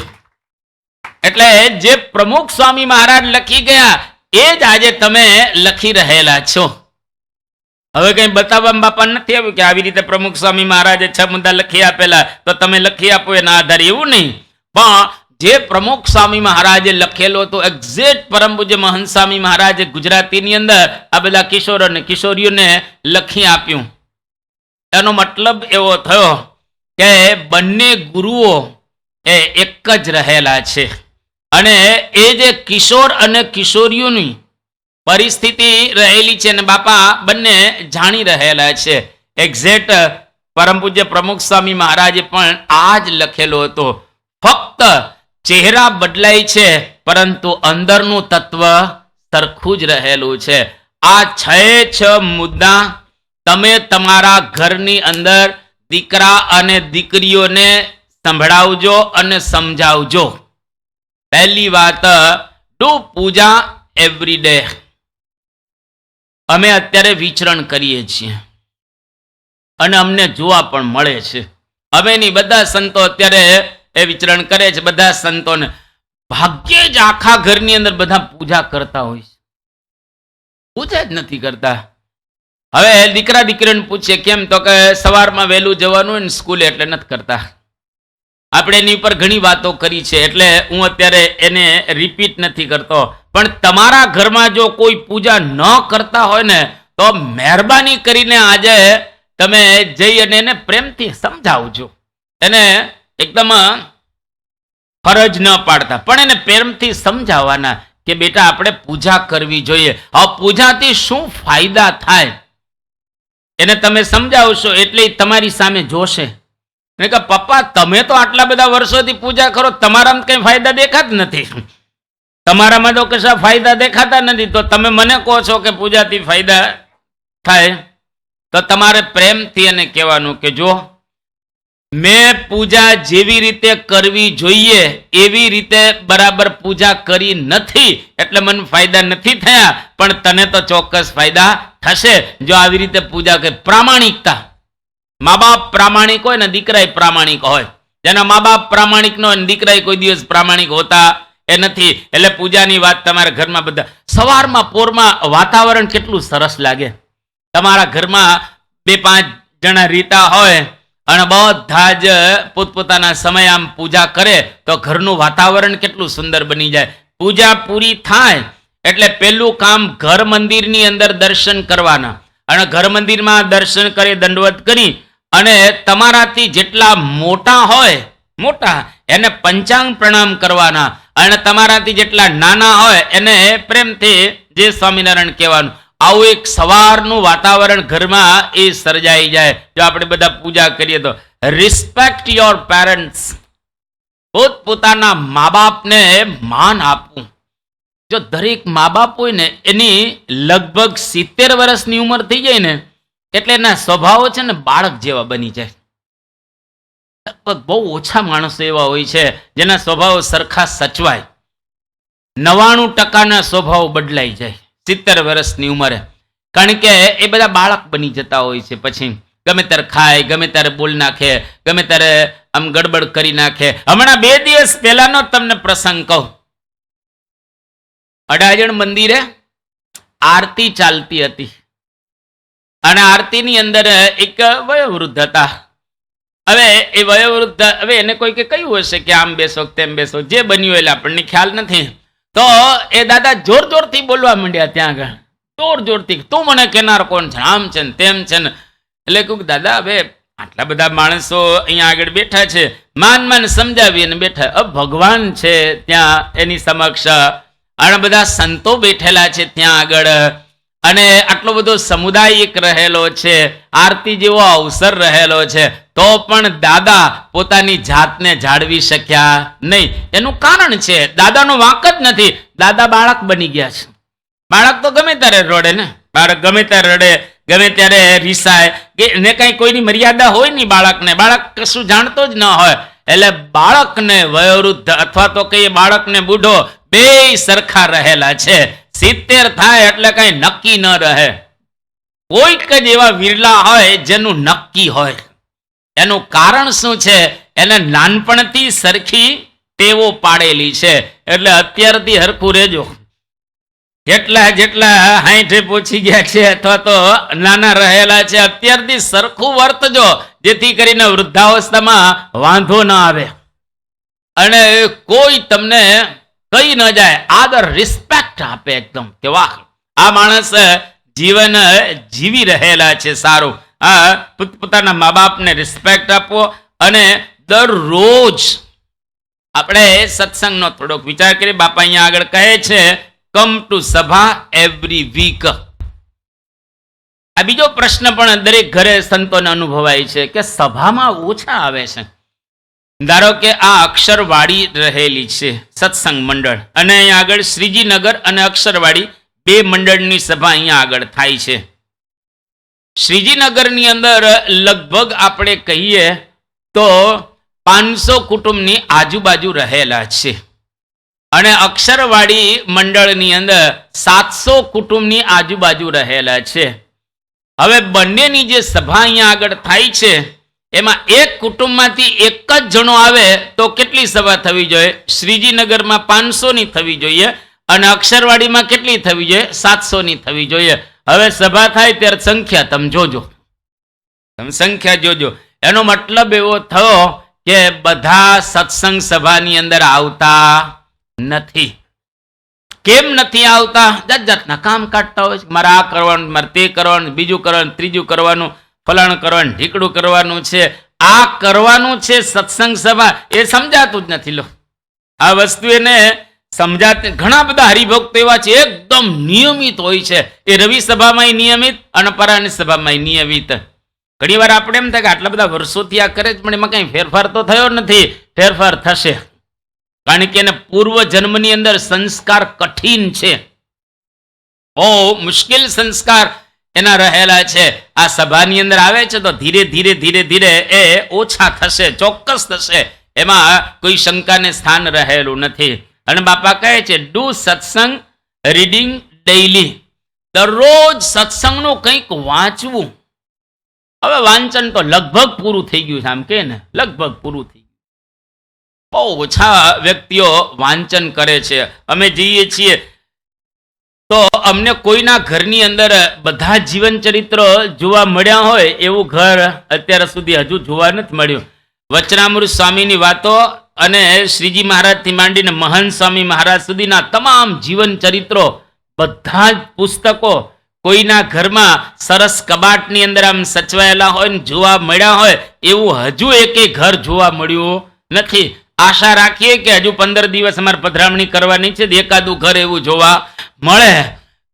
એટલે જે પ્રમુખ સ્વામી મહારાજ લખી ગયા એ જ આજે તમે લખી રહેલા છો. હવે કઈ બતાવવામાં બાપા નથી આવ્યું કે આવી રીતે પ્રમુખ સ્વામી મહારાજે 6 મુદ્દા લખી આપેલા તો તમે લખી આપો એના આધારે, એવું નહીં. પણ જે પ્રમુખ સ્વામી મહારાજે લખેલો તો એક્ઝેક્ટ પરમ પૂજ્ય મહંત સ્વામી મહારાજે ગુજરાતીની અંદર આ બધા કિશોર અને કિશોરીઓને લખી આપ્યું. એનો મતલબ એવો થયો કે બંને ગુરુઓ એ એક જ રહેલા છે અને એ જે કિશોર અને કિશોરીઓની પરિસ્થિતિ રહેલી છે ને બાપા બંને જાણી રહેલા છે. એક્ઝેક્ટ પરમ પૂજ્ય પ્રમુખ સ્વામી મહારાજે પણ આ જ લખેલો હતો. ફક્ત ચહેરા બદલાય છે પરંતુ અંદરનું તત્વ સરખું જ રહેલું છે. આ 6 મુદ્દા તમે તમારા ઘરની અંદર દીકરા અને દીકરીઓને સંભળાવજો અને સમજાવજો. પહેલી વાત, ડુ પૂજા એવરી ડે. અમે અત્યારે વિચરણ કરીએ છીએ અને અમને જોવા પણ મળે છે. અમે નહીં, બધા સંતો અત્યારે એ વિચરણ કરે છે. બધા સંતોને ભાગ્યે જ આખા ઘરની અંદર બધા પૂજા કરતા હોય છે, પૂજા જ નથી કરતા. હવે દીકરા દીકરીને પૂછે કેમ, તો કે સવારમાં વહેલું જવાનું હોય ને સ્કૂલે એટલે નથી કરતા. આપણે એની ઉપર ઘણી વાતો કરી છે એટલે હું અત્યારે એને રિપીટ નથી કરતો. પણ તમારા ઘરમાં જો કોઈ પૂજા ન કરતા હોય ને તો મહેરબાની કરીને આજે તમે જઈ અને એને પ્રેમથી સમજાવજો. એને એકદમ ફરજ ન પાડતા, પણ એને પ્રેમથી સમજાવવાના કે બેટા આપણે પૂજા કરવી જોઈએ. હવે પૂજાથી શું ફાયદા થાય એને તમે સમજાવશો એટલે તમારી સામે જોશે. કે પપ્પા તમે તો આટલા બધા વર્ષોથી પૂજા કરો, તમારામાં કઈ ફાયદા દેખાત નથી. તમારામાં તો કશા ફાયદા દેખાતા નથી, તો તમે મને કહો છો કે પૂજાથી ફાયદા થાય. તો તમારે પ્રેમથી એને કહેવાનું કે જો મેં પૂજા જેવી રીતે કરવી જોઈએ એવી રીતે બરાબર પૂજા કરી નથી, એટલે મને ફાયદા નથી થયા, પણ તને તો ચોક્કસ ફાયદા થશે જો આવી રીતે પૂજા કરે. પ્રામાણિકતા, મા બાપ પ્રામાણિક હોય ને દીકરા પ્રામાણિક હોય. જેના મા બાપ પ્રામાણિક ન હોય દીકરા કોઈ દિવસ પ્રામાણિક હોતા એ નથી. એટલે પૂજાની વાત તમારા ઘરમાં બધા સવારમાં પોરમાં વાતાવરણ કેટલું સરસ લાગે. તમારા ઘરમાં 2-5 જણા રીતા હોય અને બધા જ પોતપોતાના સમય આમ પૂજા કરે તો ઘરનું વાતાવરણ કેટલું સુંદર બની જાય. પૂજા પૂરી થાય એટલે પહેલું કામ ઘર મંદિરની અંદર દર્શન કરવાના, અને ઘર મંદિરમાં દર્શન કરી દંડવત કરી અને તમારાથી જેટલા મોટા હોય મોટા એને પંચાંગ પ્રણામ કરવાના, અને તમારાથી જેટલા નાના હોય એને પ્રેમથી જય સ્વામિનારાયણ કહેવાનું. આવું એક સવારનું વાતાવરણ ઘરમાં એ સર્જાઈ જાય જો આપણે બધા પૂજા કરીએ તો. રિસ્પેક્ટ યોર પેરેન્ટ્સ, પોતપોતાના મા બાપને માન આપવું. જો દરેક મા બાપ હોય ને એની લગભગ 70 વર્ષની ઉંમર થઈ જાય ને એટલે એના સ્વભાવો છે ને બાળક જેવા બની જાય. લગભગ બહુ ઓછા માણસો એવા હોય છે જેના સ્વભાવો સરખા સચવાય. 99% સ્વભાવ બદલાઈ જાય 70 વર્ષની ઉંમરે, કારણ કે એ બધા બાળક બની જતા હોય છે. પછી ગમે ત્યારે ખાય, ગમે ત્યારે બોલ નાખે, ગમે ત્યારે આમ ગડબડ કરી નાખે. હમણાં 2 દિવસ પહેલાનો તમને પ્રસંગ કહું. અડાજણ મંદિરે આરતી ચાલતી હતી અને આરતીની અંદર એક વયોવૃદ્ધ હતા. હવે એ વયોવૃદ્ધ, હવે એને કોઈ કે કહ્યું હશે કે આમ બેસો તેમ બેસો, જે બન્યું એટલે આપણને ખ્યાલ નથી. તો એ દાદા જોર જોરથી બોલવા માંડ્યા ત્યાં આગળ, જોર જોરથી, તું મને કેનાર કોણ છે, આમ છે ને તેમ છે ને. એટલે કહું દાદા હવે આટલા બધા માણસો અહીંયા આગળ બેઠા છે, માન માન સમજાવીને બેઠા. હવે ભગવાન છે ત્યાં એની સમક્ષ, અને બધા સંતો બેઠેલા છે ત્યાં આગળ, અને આટલો બધો સમુદાય એક રહેલો છે, આરતી જેવો અવસર રહેલો છે, તો પણ દાદા પોતાની જાતને જાળવી શક્યા નહીં. એનું કારણ છે દાદાનો વાંક જ નથી, દાદા બાળક બની ગયા છે. બાળક તો ગમે ત્યારે રડે ને, બાળક ગમે ત્યારે રડે, ગમે ત્યારે રીસાય, કે એને કઈ કોઈની મર્યાદા હોય નહીં બાળકને. બાળક કશું જાણતો જ ન હોય. એટલે બાળકને વયોવૃદ્ધ અથવા તો કહીએ બાળકને બુઢો બે સરખા રહેલા છે. 70 થાય એટલે કઈ નક્કી ન રહે. કોઈક જ એવા વિરલા હોય જેનું નક્કી હોય. એનું કારણ શું છે? એને નાનપણથી સરખી ટેવો પાડેલી છે. એટલે અત્યારથી હરખું રહેજો. જેટલા 60 પહોંચી ગયા છે અથવા તો નાના રહેલા છે, અત્યારથી સરખું વર્તજો, જેથી કરીને વૃદ્ધાવસ્થામાં વાંધો ન આવે અને કોઈ તમને કઈ ન જાય. આદર રિસ્પેક્ટ આપે એકદમ કે વાહ આ માણસ જીવન જીવી રહેલા છે સારું. પોતાના મા બાપને રિસ્પેક્ટ આપવો. અને દરરોજ આપણે સત્સંગનો થોડોક વિચાર કરીએ. બાપા અહીંયા આગળ કહે છે કમ ટુ સભા એવરી વીક. આ બીજો પ્રશ્ન પણ દરેક ઘરે સંતોને અનુભવાય છે કે સભામાં ઓછા આવે છે. ધારો કે આ અક્ષરવાડી રહેલી છે સત્સંગ મંડળ, અને અહીંયા આગળ શ્રીજીનગર અને અક્ષરવાડી 2 મંડળની સભા અહીંયા આગળ થાય છે. શ્રીજીનગરની અંદર લગભગ આપણે કહીએ તો 500 કુટુંબની આજુબાજુ રહેલા છે, અને અક્ષરવાડી મંડળની અંદર 700 કુટુંબની આજુબાજુ રહેલા છે. હવે બંનેની જે સભા અહીંયા આગળ થાય છે એમાં એક કુટુંબમાંથી એક જ જણો આવે તો કેટલી સભા થવી જોઈએ? શ્રીજીનગરમાં 500ની થવી જોઈએ અને અક્ષરવાડીમાં કેટલી થવી જોઈએ? 700ની થવી જોઈએ. હવે સભા થાય ત્યારે સંખ્યા તમે જોજો, તમે સંખ્યા જોજો. એનો મતલબ એવો થયો કે બધા સત્સંગ સભાની અંદર આવતા નથી. કેમ નથી આવતા? જાત જાતના કામ કાઢતા હોય છે. મારે આ કરવાનું, મારે તે કરવાનું, બીજું કરવાનું, ત્રીજું કરવાનું. ફલાણ કરવાનું, ઢીકડું કરવાનું છે, આ કરવાનું છે સત્સંગ સભા, એ સમજાતું જ નથી. લો, આ વસ્તુ એને સમજાતી. ઘણા બધા હરિભક્તો એવા છે એકદમ નિયમિત હોય છે, એ રવિ સભામાં નિયમિત અને પરાની સભામાં નિયમિત. ઘણી વાર આપણે એમ થાય કે આટલા બધા વર્ષોથી આ કરે જ, પણ એમાં કઈ ફેરફાર તો થયો નથી. ફેરફાર થશે, કારણ કે એને પૂર્વ જન્મની અંદર સંસ્કાર કઠિન છે, બહુ મુશ્કેલ સંસ્કાર એના રહેલા છે. આ સભાની અંદર આવે છે તો ધીરે ધીરે ધીરે ધીરે એ ઓછા થશે, ચોક્કસ થશે, એમાં કોઈ શંકાને સ્થાન રહેલું નથી. અને બાપા કહે છે ડુ સત્સંગ રીડિંગ ડેઈલી, દરરોજ સત્સંગનું કંઈક વાંચવું. હવે વાંચન તો લગભગ પૂરું થઈ ગયું છે, આમ કે ને લગભગ પૂરું થઈ ગયું. બહુ ઓછા વ્યક્તિઓ વાંચન કરે છે. અમે જઈએ છીએ તો અમને કોઈના ઘરની અંદર બધા જીવન ચરિત્ર જોવા મળ્યા હોય એવું ઘર અત્યાર સુધી હજુ જોવા નથી મળ્યું. વચનામૃત સ્વામીની વાતો અને શ્રીજી મહારાજથી માંડીને મહંત સ્વામી મહારાજ સુધીના તમામ જીવન ચરિત્રો, બધા જ પુસ્તકો કોઈના ઘરમાં સરસ કબાટની અંદર આમ સચવાયેલા હોય ને જોવા મળ્યા હોય એવું હજુ એકે ઘર જોવા મળ્યું નથી. આશા રાખીએ કે હજુ 15 દિવસ અમારે પધરામણી કરવાની છે, એકાદું ઘર એવું જોવા મળે.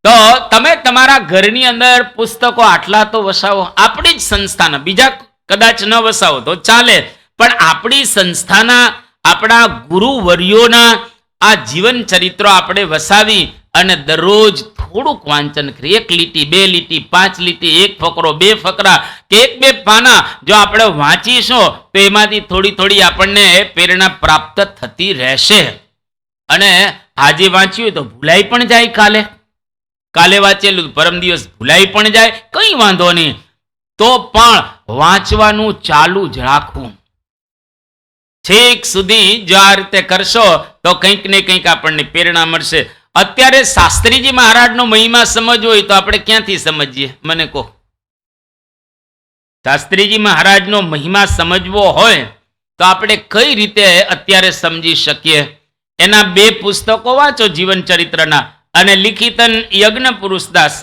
તો તમે તમારા ઘરની અંદર પુસ્તકો આટલા તો વસાવો, આપણી જ સંસ્થાના, બીજા કદાચ ન વસાવો તો ચાલે, પણ આપણી સંસ્થાના, આપણા ગુરુવર્યોના આ જીવન ચરિત્રો આપણે વસાવી અને દરરોજ થોડુંક વાંચન કરીએ. 1 લીટી, 2 લીટી, 5 લીટી, 1 ફકરો, 2 ફકરા કે 1-2 પાના જો આપણે વાંચીશું તો એમાંથી થોડી થોડી આપણને પ્રેરણા પ્રાપ્ત થતી રહેશે. અને આજે વાંચ્યું તો ભૂલાઈ પણ જાય, કાલે વાંચેલું પરમ દિવસ ભૂલાઈ પણ જાય, કઈ વાંધો નહીં, તો પણ વાંચવાનું ચાલુ જ રાખવું. છેક સુધી જો આ રીતે કરશો તો કંઈક ને કંઈક આપણને પ્રેરણા મળશે. અત્યારે શાસ્ત્રીજી મહારાજનો મહિમા સમજવો હોય તો આપણે ક્યાંથી સમજીએ? મને કહો. શાસ્ત્રીજી મહારાજનો મહિમા સમજવો હોય તો આપણે કઈ રીતે અત્યારે સમજી શકીએ? એના 2 પુસ્તકો વાંચો જીવન ચરિત્રના, અને લિખિતન યજ્ઞ પુરુષદાસ,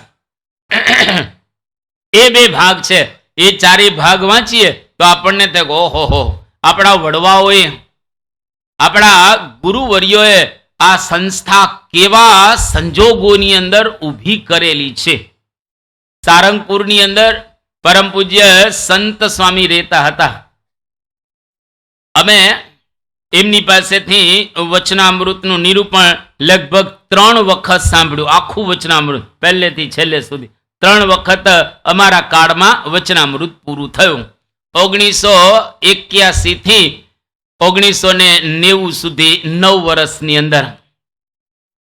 એ 2 ભાગ છે. એ 4 ભાગ વાંચીએ તો આપણને થાય ઓહો હો, આપણા વડવાઓએ, આપણા ગુરુવર્યોએ આ સંસ્થા કેવા સંજોગોની અંદર ઊભી કરેલી છે. સારંગપુરની અંદર પરમ પૂજ્ય સંત સ્વામી રહેતા હતા. અમે એમની પાસેથી વચનામૃતનું નિરૂપણ લગભગ 3 વખત સાંભળ્યું, આખું વચનામૃત પહેલેથી છેલ્લે સુધી 3 વખત અમારા કાળમાં વચનામૃત પૂરું થયું. 1981 થી 1990 સુધી 9 વર્ષની અંદર.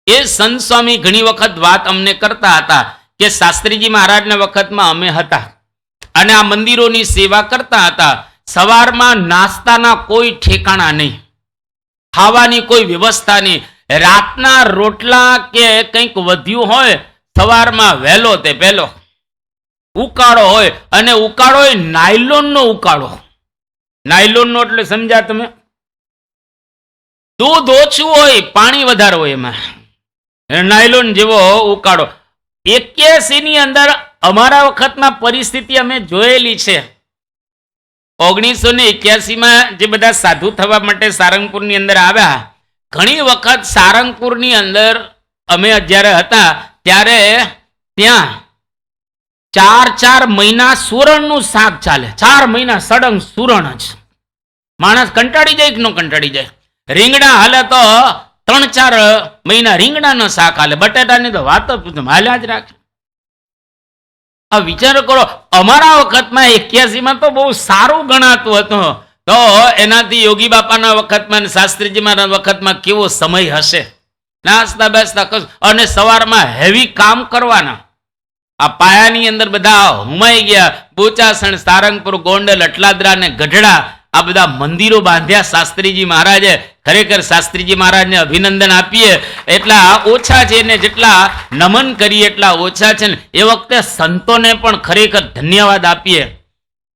એ સંત સ્વામી ઘણી વખત વાત અમને કરતા હતા કે શાસ્ત્રીજી મહારાજના વખતમાં અમે હતા અને આ મંદિરોની સેવા કરતા હતા. સવારમાં નાસ્તાના કોઈ ઠેકાણા નહીં, ખાવાની કોઈ વ્યવસ્થા નહીં, રાતના રોટલા કે કંઈક વધ્યું હોય સવારમાં વહેલો તે પહેલો ઉકાળો હોય, અને ઉકાળો હોય નાયલોનનો ઉકાળો. નાયલોનનો એટલે સમજ્યા તમે? દૂધ ઓછું હોય, પાણી વધારે હોય, એમાં નાયલોન જેવો ઉકાળો. 81 ની અંદર અમારા વખતમાં પરિસ્થિતિ અમે જોયેલી છે. 1981માં જે બધા સાધુ થવા માટે સારંગપુરની અંદર આવ્યા, ઘણી વખત સારંગપુરની અંદર અમે જ્યારે હતા ત્યારે ત્યાં 4 મહિના સુરણનું શાક ચાલે. 4 મહિના સડંગ સુરણ જ. માણસ કંટાળી જાય કે ન કંટાળી જાય? રીંગણા હાલે તો 3-4 મહિના રીંગણાનો શાક હાલે, બટેટાની તો વાત હાલ્યા જ રાખે. આ વિચાર કરો, અમારા વખતમાં 81માં તો બહુ સારું ગણાતું હતું, તો એનાથી યોગી બાપાના વખતમાં, શાસ્ત્રીજી મહારાજ વખતમાં કેવો સમય હશે? નાસ્તા બેસતા અને સવારમાં હેવી કામ કરવાના. આ પાયાની અંદર બધા હુમાઈ ગયા. બોચાસણ, સારંગપુર, ગોંડલ, અટલાદરા ને ગઢડા, આ બધા મંદિરો બાંધ્યા શાસ્ત્રીજી મહારાજે. ખરેખર શાસ્ત્રીજી મહારાજને અભિનંદન આપીએ, એટલા ઓછા છે ને જેટલા નમન કરીએ એટલા ઓછા છે ને. એ વખતે સંતોને પણ ખરેખર ધન્યવાદ આપીએ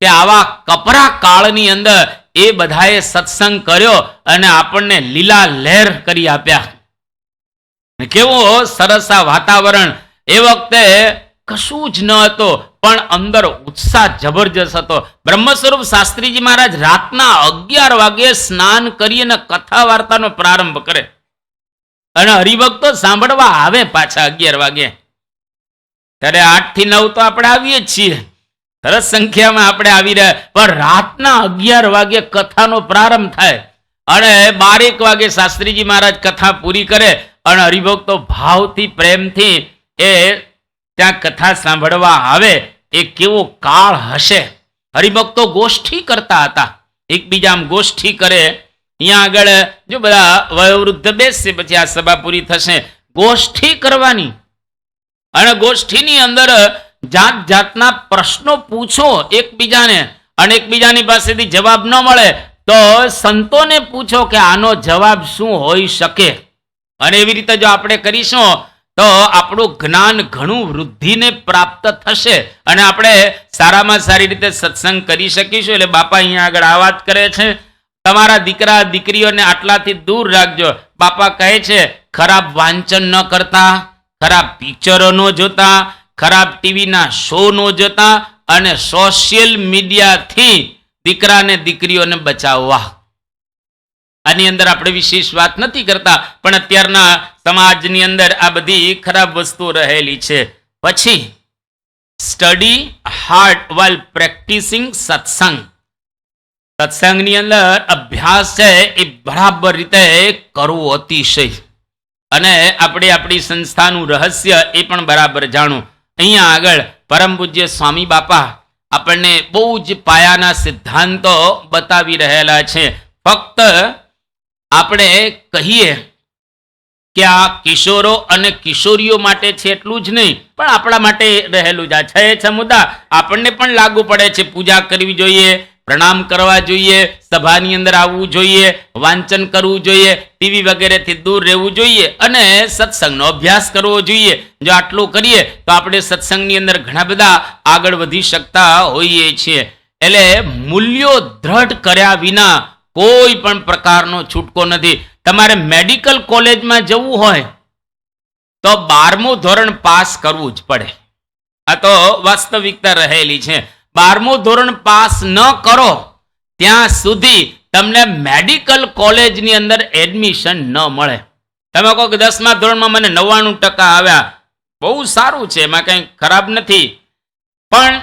કે આવા કપરા કાળની અંદર એ બધાએ સત્સંગ કર્યો અને આપણને લીલા લહેર કરી આપ્યા. કેવો સરસ આ વાતાવરણ! એ વખતે કશું જ ન હતો, પણ અંદર ઉત્સાહ જબરજસ્ત હતો. બ્રહ્મ સ્વરૂપ શાસ્ત્રીજી મહારાજ રાતના 11 વાગે સ્નાન કરી અને કથા વાર્તાનો પ્રારંભ કરે અને હરિભક્તો સાંભળવા આવે પાછા 11 વાગે. ત્યારે 8 થી 9 તો આપણે આવીએ જ છીએ, સરસ સંખ્યામાં આપણે આવી રહ્યા, પણ રાતના 11 વાગે કથાનો પ્રારંભ થાય અને 12 વાગે શાસ્ત્રીજી મહારાજ કથા પૂરી કરે અને હરિભક્તો ભાવથી પ્રેમથી એ ત્યાં કથા સાંભળવા આવે. એ કેવો કાળ હશે! હરિભક્તો ગોષ્ઠી કરતા હતા, એકબીજા આમ ગોષ્ઠી કરે. અહીંયા આગળ જો બધા વયોવૃદ્ધ બેસશે, પછી આ સભા પૂરી થશે, ગોષ્ઠી કરવાની અને ગોષ્ઠીની અંદર જાત જાતના પ્રશ્નો પૂછો એકબીજાને, અને એકબીજાની પાસેથી જવાબ ન મળે તો સંતોને પૂછો કે આનો જવાબ શું હોઈ શકે. અને એવી રીતે જો આપણે કરીશું તો આપણું જ્ઞાન ઘણું વૃદ્ધિને પ્રાપ્ત થશે અને આપણે સારામાં સારી રીતે સત્સંગ કરી શકીશું. એટલે બાપા અહીંયા આગળ આ વાત કરે છે, તમારા દીકરા દીકરીઓને આટલાથી દૂર રાખજો. બાપા કહે છે ખરાબ વાંચન ન કરતા, ખરાબ પિક્ચરો ન જોતા, ખરાબ ટીવીના શો ન જોતા અને સોશિયલ મીડિયાથી દીકરાને દીકરીઓને બચાવવા. આની અંદર આપણે વિશેષ વાત નથી કરતા, પણ અત્યારના સમાજની અંદર આ બધી ખરાબ વસ્તુઓ રહેલી છે. પછી સ્ટડી હાર્ડ વાઇલ પ્રેક્ટિસિંગ સત્સંગ. સત્સંગની અંદર અભ્યાસ છે એ બરાબર રીતે કરવો અતિશય, અને આપણે આપણી સંસ્થાનું રહસ્ય એ પણ બરાબર જાણવું. અહીંયા આગળ પરમ પૂજ્ય સ્વામી બાપા આપણને બહુ જ પાયાના સિદ્ધાંતો બતાવી રહેલા છે. ફક્ત આપણે કહીએ કે આ કિશોરો અને કિશોરીઓ માટે છે એટલું જ નહીં, પણ આપણા માટે રહેલું જ આ છે મુદ્દા આપણને પણ લાગુ પડે છે. પૂજા કરવી જોઈએ, પ્રણામ કરવા જોઈએ, સભાની અંદર આવવું જોઈએ, વાંચન કરવું જોઈએ, ટીવી વગેરેથી દૂર રહેવું જોઈએ અને સત્સંગનો અભ્યાસ કરવો જોઈએ. જો આટલું કરીએ તો આપણે સત્સંગની અંદર ઘણા બધા આગળ વધી શકતા હોઈએ છીએ. એટલે મૂલ્યો દ્રઢ કર્યા વિના કોઈ પણ પ્રકારનો છૂટકો નથી. તમારે મેડિકલ કોલેજમાં જવું હોય તો 12મું ધોરણ પાસ કરવું જ પડે. આ તો વાસ્તવિકતા રહેલી છે. 12મું ધોરણ પાસ ન કરો ત્યાં સુધી તમને મેડિકલ કોલેજની અંદર એડમિશન ન મળે. તમે કહો કે 10મા ધોરણમાં મને 99% આવ્યા, બહુ સારું છે, એમાં કંઈ ખરાબ નથી, પણ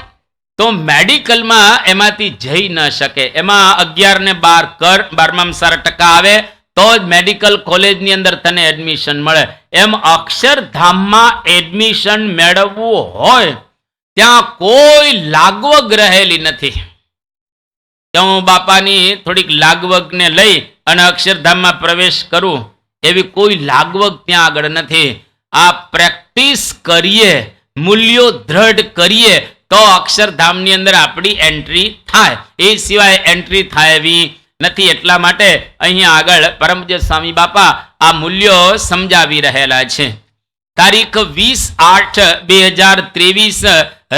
તો મેડિકલમાં એમાંથી જઈ ન શકે. એમાં 11 ને 12 કર, 12માં સારા ટકા આવે તો જ મેડિકલ કોલેજની અંદર તને એડમિશન મળે. એમ અક્ષરધામમાં એડમિશન મેળવવું હોય ત્યાં કોઈ લાગવગ રહેલી નથી. ત્યાં હું બાપાની થોડીક લાગવગને લઈ અને અક્ષરધામમાં પ્રવેશ કરું એવી કોઈ લાગવગ ત્યાં આગળ નથી. આ પ્રેક્ટિસ કરીએ, મૂલ્યો દ્રઢ કરીએ તો અક્ષરધામની અંદર આપણી એન્ટ્રી થાય, એ સિવાય એન્ટ્રી થાય એવી નથી. એટલા માટે અહીંયા આગળ પરમપૂજ્ય સ્વામી બાપા આ મૂલ્યો સમજાવી રહેલા છે. તારીખ 20/8/2023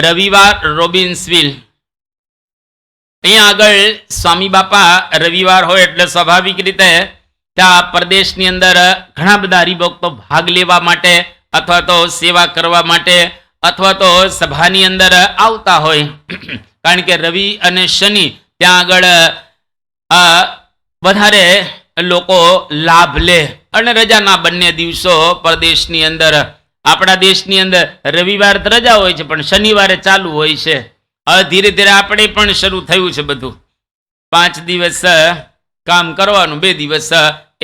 રવિવાર, રોબિન્સવિલ. અહીંયા આગળ સ્વામી બાપા રવિવાર હોય એટલે સ્વાભાવિક રીતે ત્યાં પ્રદેશની અંદર ઘણા બધા હરિભક્તો ભાગ લેવા માટે અથવા તો સેવા કરવા માટે અથવા તો સભાની અંદર આવતા હોય, કારણ કે રવિ અને શનિ ત્યાં આગળ વધારે લોકો લાભ લે અને રજાના બંને દિવસો પ્રદેશની અંદર. આપણા દેશની અંદર રવિવાર તો રજા હોય છે પણ શનિવારે ચાલુ હોય છે. હવે ધીરે ધીરે આપણે પણ શરૂ થયું છે બધું, 5 દિવસ કામ કરવાનું, 2 દિવસ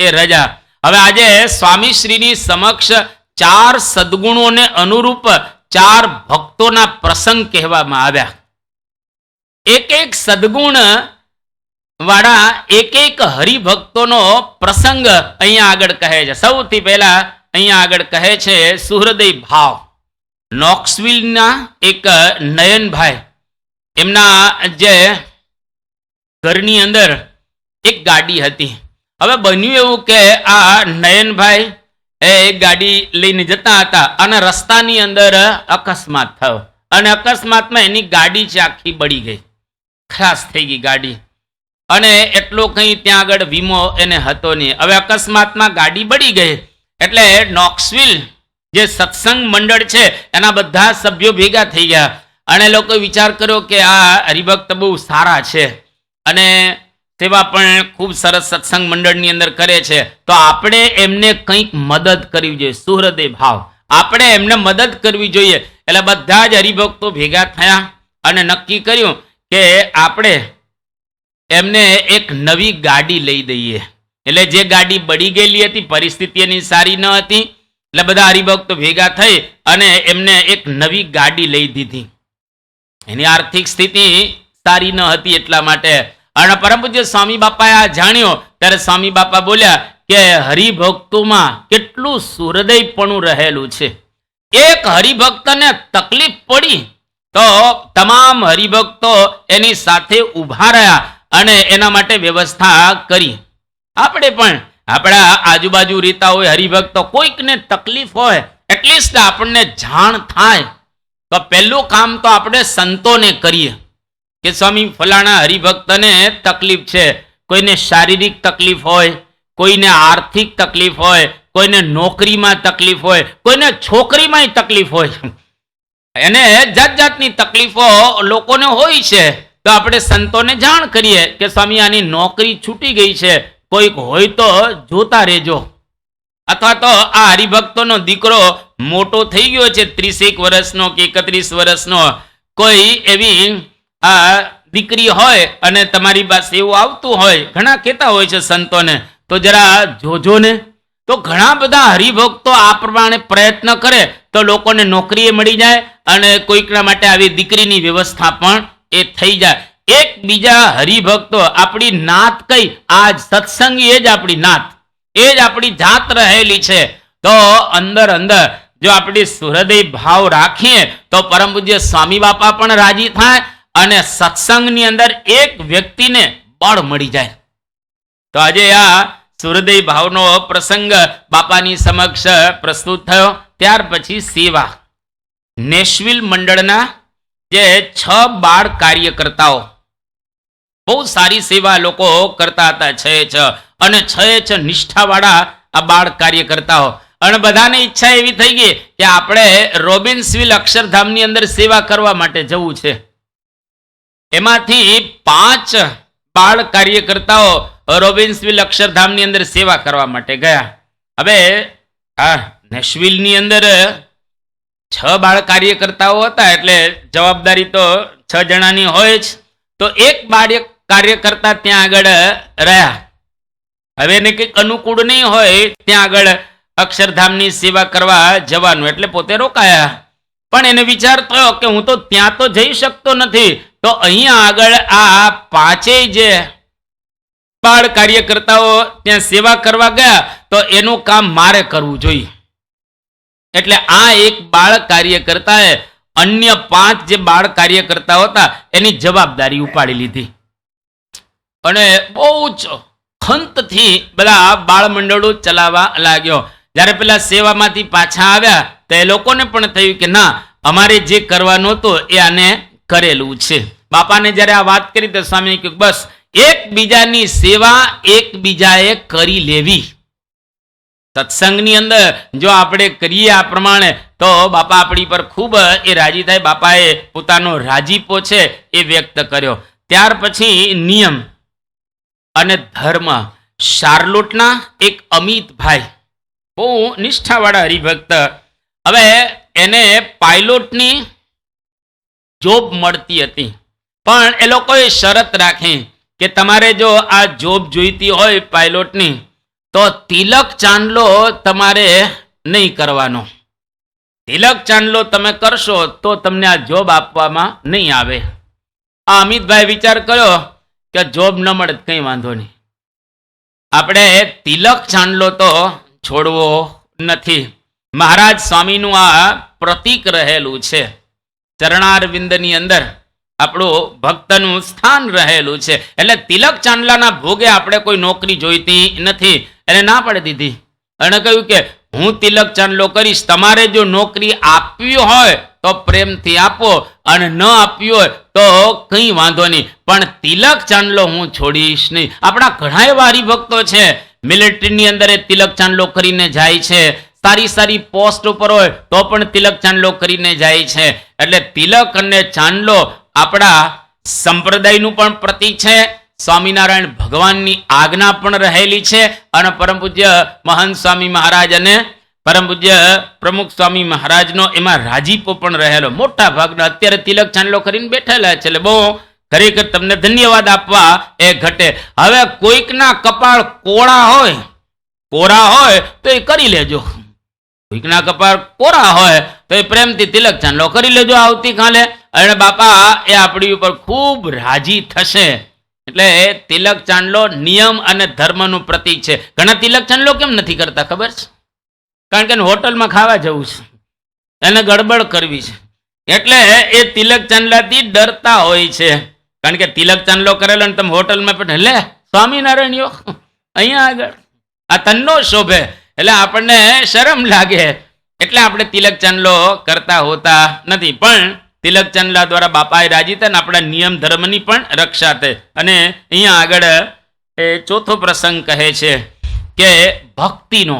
એ રજા. હવે આજે સ્વામીશ્રીની સમક્ષ 4 સદગુણોને અનુરૂપ 4 ભક્તોના પ્રસંગ કહેવામાં આવ્યા. એક એક સદગુણ વાળા એક એક હરિભક્તોનો પ્રસંગ અહીંયા આગળ કહે છે. સૌથી પહેલા અહીંયા આગળ કહે છે સુહૃદય ભાવ. નોક્સવિલના એક નયનભાઈ, એમના જે ઘરની અંદર એક ગાડી હતી. હવે બન્યું એવું કે આ નયનભાઈ એ ગાડી લઈને જતા હતા અને રસ્તાની અંદર અકસ્માત થયો અને અકસ્માતમાં એની ગાડી છે આખી બળી ગઈ, ખલાસ થઈ ગઈ ગાડી. અને એટલો કંઈ ત્યાં આગળ વીમો એને હતો નહીં. હવે અકસ્માતમાં ગાડી બળી ગઈ એટલે નોક્સવિલ જે સત્સંગ મંડળ છે એના બધા સભ્યો ભેગા થઈ ગયા અને લોકોએ વિચાર કર્યો કે આ હરિભક્ત બહુ સારા છે અને સેવા પણ ખૂબ સરસ સત્સંગ મંડળની અંદર કરે છે, તો આપણે એમને કંઈક મદદ કરવી જોઈએ. સુહૃદય ભાવ, આપણે એમને મદદ કરવી જોઈએ. એટલે બધા જ હરિભક્તો ભેગા થયા અને નક્કી કર્યું કે આપણે એમને એક નવી ગાડી લઈ દઈએ. એટલે જે ગાડી બળી ગયેલી હતી, પરિસ્થિતિ એની સારી ન હતી, એટલે બધા હરિભક્તો ભેગા થઈ અને એમને એક નવી ગાડી લઈ દીધી. એની આર્થિક સ્થિતિ સારી ન હતી એટલા માટે. અને પરમ પૂજ્ય સ્વામી બાપાએ આ જાણ્યો ત્યારે સ્વામી બાપા બોલ્યા કે હરિભક્તોમાં કેટલું સુહૃદયપણું રહેલું છે. એક હરિભક્તને તકલીફ પડી તો તમામ હરિભક્તો એની સાથે ઊભા રહ્યા અને એના માટે વ્યવસ્થા કરી. આપણે પણ આપણા આજુબાજુ રહેતા હોય હરિભક્તો, કોઈકને તકલીફ હોય, એટલીસ્ટ આપણને જાણ થાય તો પહેલું કામ તો આપણે સંતોને કરીએ કે સ્વામી ફલાણા હરિભક્તને તકલીફ છે. કોઈને શારીરિક તકલીફ હોય, કોઈને આર્થિક તકલીફ હોય, કોઈને નોકરીમાં તકલીફ હોય, કોઈને છોકરીમાં તકલીફ હોય, એને જાત જાતની તકલીફો લોકોને હોય છે. તો આપણે સંતોને જાણ કરીએ કે સ્વામી આની નોકરી છૂટી ગઈ છે, કોઈક હોય તો જોતા રહેજો. અથવા તો આ હરિભક્તોનો દીકરો મોટો થઈ ગયો છે, 30 વર્ષનો કે 31 વર્ષનો, કોઈ એવી આ દીકરી હોય અને તમારી પાસે એવું આવતું હોય, ઘણા કહેતા હોય છે સંતોને, તો જરા જોજો ને. તો ઘણા બધા હરિભક્તો આ પ્રમાણે પ્રયત્ન કરે તો લોકોને નોકરી મળી જાય અને કોઈકના માટે આવી દીકરીની વ્યવસ્થા પણ એ થઈ જાય. એક બીજા હરિભક્તો, આપણી નાત કઈ, આજ સત્સંગી એ જ આપણી નાત, એ જ આપણી જાત રહેલી છે. તો અંદર અંદર જો આપણે સુહૃદય ભાવ રાખીએ તો પરમ પૂજ્ય સ્વામી બાપા પણ રાજી થાય અને સત્સંગની અંદર એક વ્યક્તિને બળ મળી જાય. તો આજે આ સુહૃદય ભાવનો પ્રસંગ બાપાની સમક્ષ પ્રસ્તુત થયો. ત્યાર પછી સેવા. નેશવિલ મંડળના જે 6 બાળ કાર્યકર્તાઓ બહુ સારી સેવા લોકો કરતા હતા, 6 અને 6 નિષ્ઠાવાળા આ બાળ કાર્યકર્તાઓ. અને બધાને ઈચ્છા એવી થઈ ગઈ કે આપણે રોબિન્સવિલ અક્ષરધામની અંદર સેવા કરવા માટે જવું છે. એમાંથી 5 બાળ કાર્યકર્તાઓ રોબિન્સવિલ અક્ષરધામની અંદર સેવા કરવા માટે ગયા. હવે આ નેશવિલની અંદર 6 બાળ કાર્યકર્તાઓ હતા એટલે જવાબદારી તો 6 જણાની હોય જ. તો એક બાળ કાર્યકર્તા ત્યાં આગળ રહ્યા. હવે એને કંઈક અનુકૂળ નહીં હોય ત્યાં આગળ અક્ષરધામની સેવા કરવા જવાનું, એટલે પોતે રોકાયા. પણ એને વિચાર થયો કે હું તો ત્યાં તો જઈ શકતો નથી, તો અહીંયા આગળ આ 5 જે બાળ કાર્યકર્તાઓ ત્યાં સેવા કરવા ગયા તો એનું કામ મારે કરવું જોઈએ. એટલે આ એક બાળ કાર્યકર્તાએ અન્ય 5 જે બાળ કાર્યકર્તાઓ હતા એની જવાબદારી ઉપાડી લીધી અને બહુ જ ખંતથી બધા બાળ મંડળો ચલાવવા લાગ્યો. જ્યારે પેલા સેવામાંથી પાછા આવ્યા તો એ લોકોને પણ થયું કે ના, અમારે જે કરવાનું હતું એ આને કરેલું છે. બાપાને જ્યારે આ વાત કરી તો સ્વામીએ કહ્યું બસ એકબીજાની સેવા એકબીજાએ કરી લેવી. સત્સંગની અંદર જો આપણે કરીએ આ પ્રમાણે તો બાપા આપણી પર ખૂબ એ રાજી થાય. બાપાએ પોતાનો રાજીપો છે એ વ્યક્ત કર્યો. ત્યાર પછી નિયમ અને ધર્મ. શાર્લોટના એક અમિતભાઈ, બહુ નિષ્ઠાવાળા હરિભક્ત. હવે એને પાયલોટની જોબ મળતી હતી, પણ એ લોકોએ શરત રાખી કે તમારે જો આ જોબ જોઈતી હોય પાયલોટની તો તિલક ચાંદલો તમારે નહીં કરવાનો. તિલક ચાંદલો તમે કરશો તો તમને આ જોબ આપવામાં નહીં આવે. આ અમિતભાઈ વિચાર કર્યો કે જોબ ન મળે કંઈ વાંધો નહીં, આપણે તિલક ચાંદલો તો છોડવો નથી. મહારાજ સ્વામીનું આ પ્રતીક રહેલું છે. ચરણારવિંદની અંદર આપણું ભક્તનું સ્થાન રહેલું છે. એટલે તિલક ચાંદલાના ભોગે આપણે કોઈ નોકરી જોઈતી નથી. એને ના પાડી દીધી અને કહ્યું કે હું તિલક ચાંદલો કરીશ, તમારે જો નોકરી આપવી હોય તો પ્રેમથી આપો અને ન આપવી હોય તો કંઈ વાંધો નહીં, પણ તિલક ચાંદલો હું છોડીશ નહીં. આપણા ઘણા એવા હરિભક્તો છે મિલિટરીની અંદર એ તિલક ચાંદલો કરીને જાય છે, સારી સારી પોસ્ટ ઉપર હોય તો પણ તિલક ચાંદલો કરીને જાય છે. એટલે તિલક અને ચાંદલો આપણા સંપ્રદાયનું પણ પ્રતીક છે, સ્વામિનારાયણ ભગવાનની આજ્ઞા પણ રહેલી છે, અને પરમ પૂજ્ય મહંત સ્વામી મહારાજ અને પરમ પૂજ્ય પ્રમુખ સ્વામી મહારાજનો એમાં રાજીપો પણ રહેલો. મોટા ભાગના અત્યારે તિલક ચાંદલો કરીને બેઠેલા છે. એટલે બહુ ખરેખર તમને ધન્યવાદ આપવા એ ઘટે. હવે કોઈકના કપાળ કોરા હોય તો એ કરી લેજો, કોઈકના કપાળ કોરા હોય તો એ પ્રેમથી તિલક ચાંદલો કરી લેજો આવતીકાલે, અને બાપા એ આપણી ઉપર ખૂબ રાજી થશે. એટલે તિલક ચાંદલો નિયમ અને ધર્મનું પ્રતીક છે. ઘણા તિલક ચાંદલો કેમ નથી કરતા ખબર છે? કારણ કે હોટલમાં ખાવા જવું છે, એને ગડબડ કરવી છે, એટલે એ તિલક ચાંદલાથી ડરતા હોય છે. કારણ કે તિલક ચાંદલો કરેલો ને તમે હોટલમાં પણ લે સ્વામિનારાયણ અહીંયા આગળ આ તન્નો શોભે, એટલે આપણને શરમ લાગે, એટલે આપણે તિલક ચાંદલો કરતા હોતા નથી. પણ તિલક ચાંદલા દ્વારા બાપાએ રાજી થાય ને આપણા નિયમ ધર્મની પણ રક્ષા થાય. અને અહીંયા આગળ એ ચોથો પ્રસંગ કહે છે કે ભક્તિનો.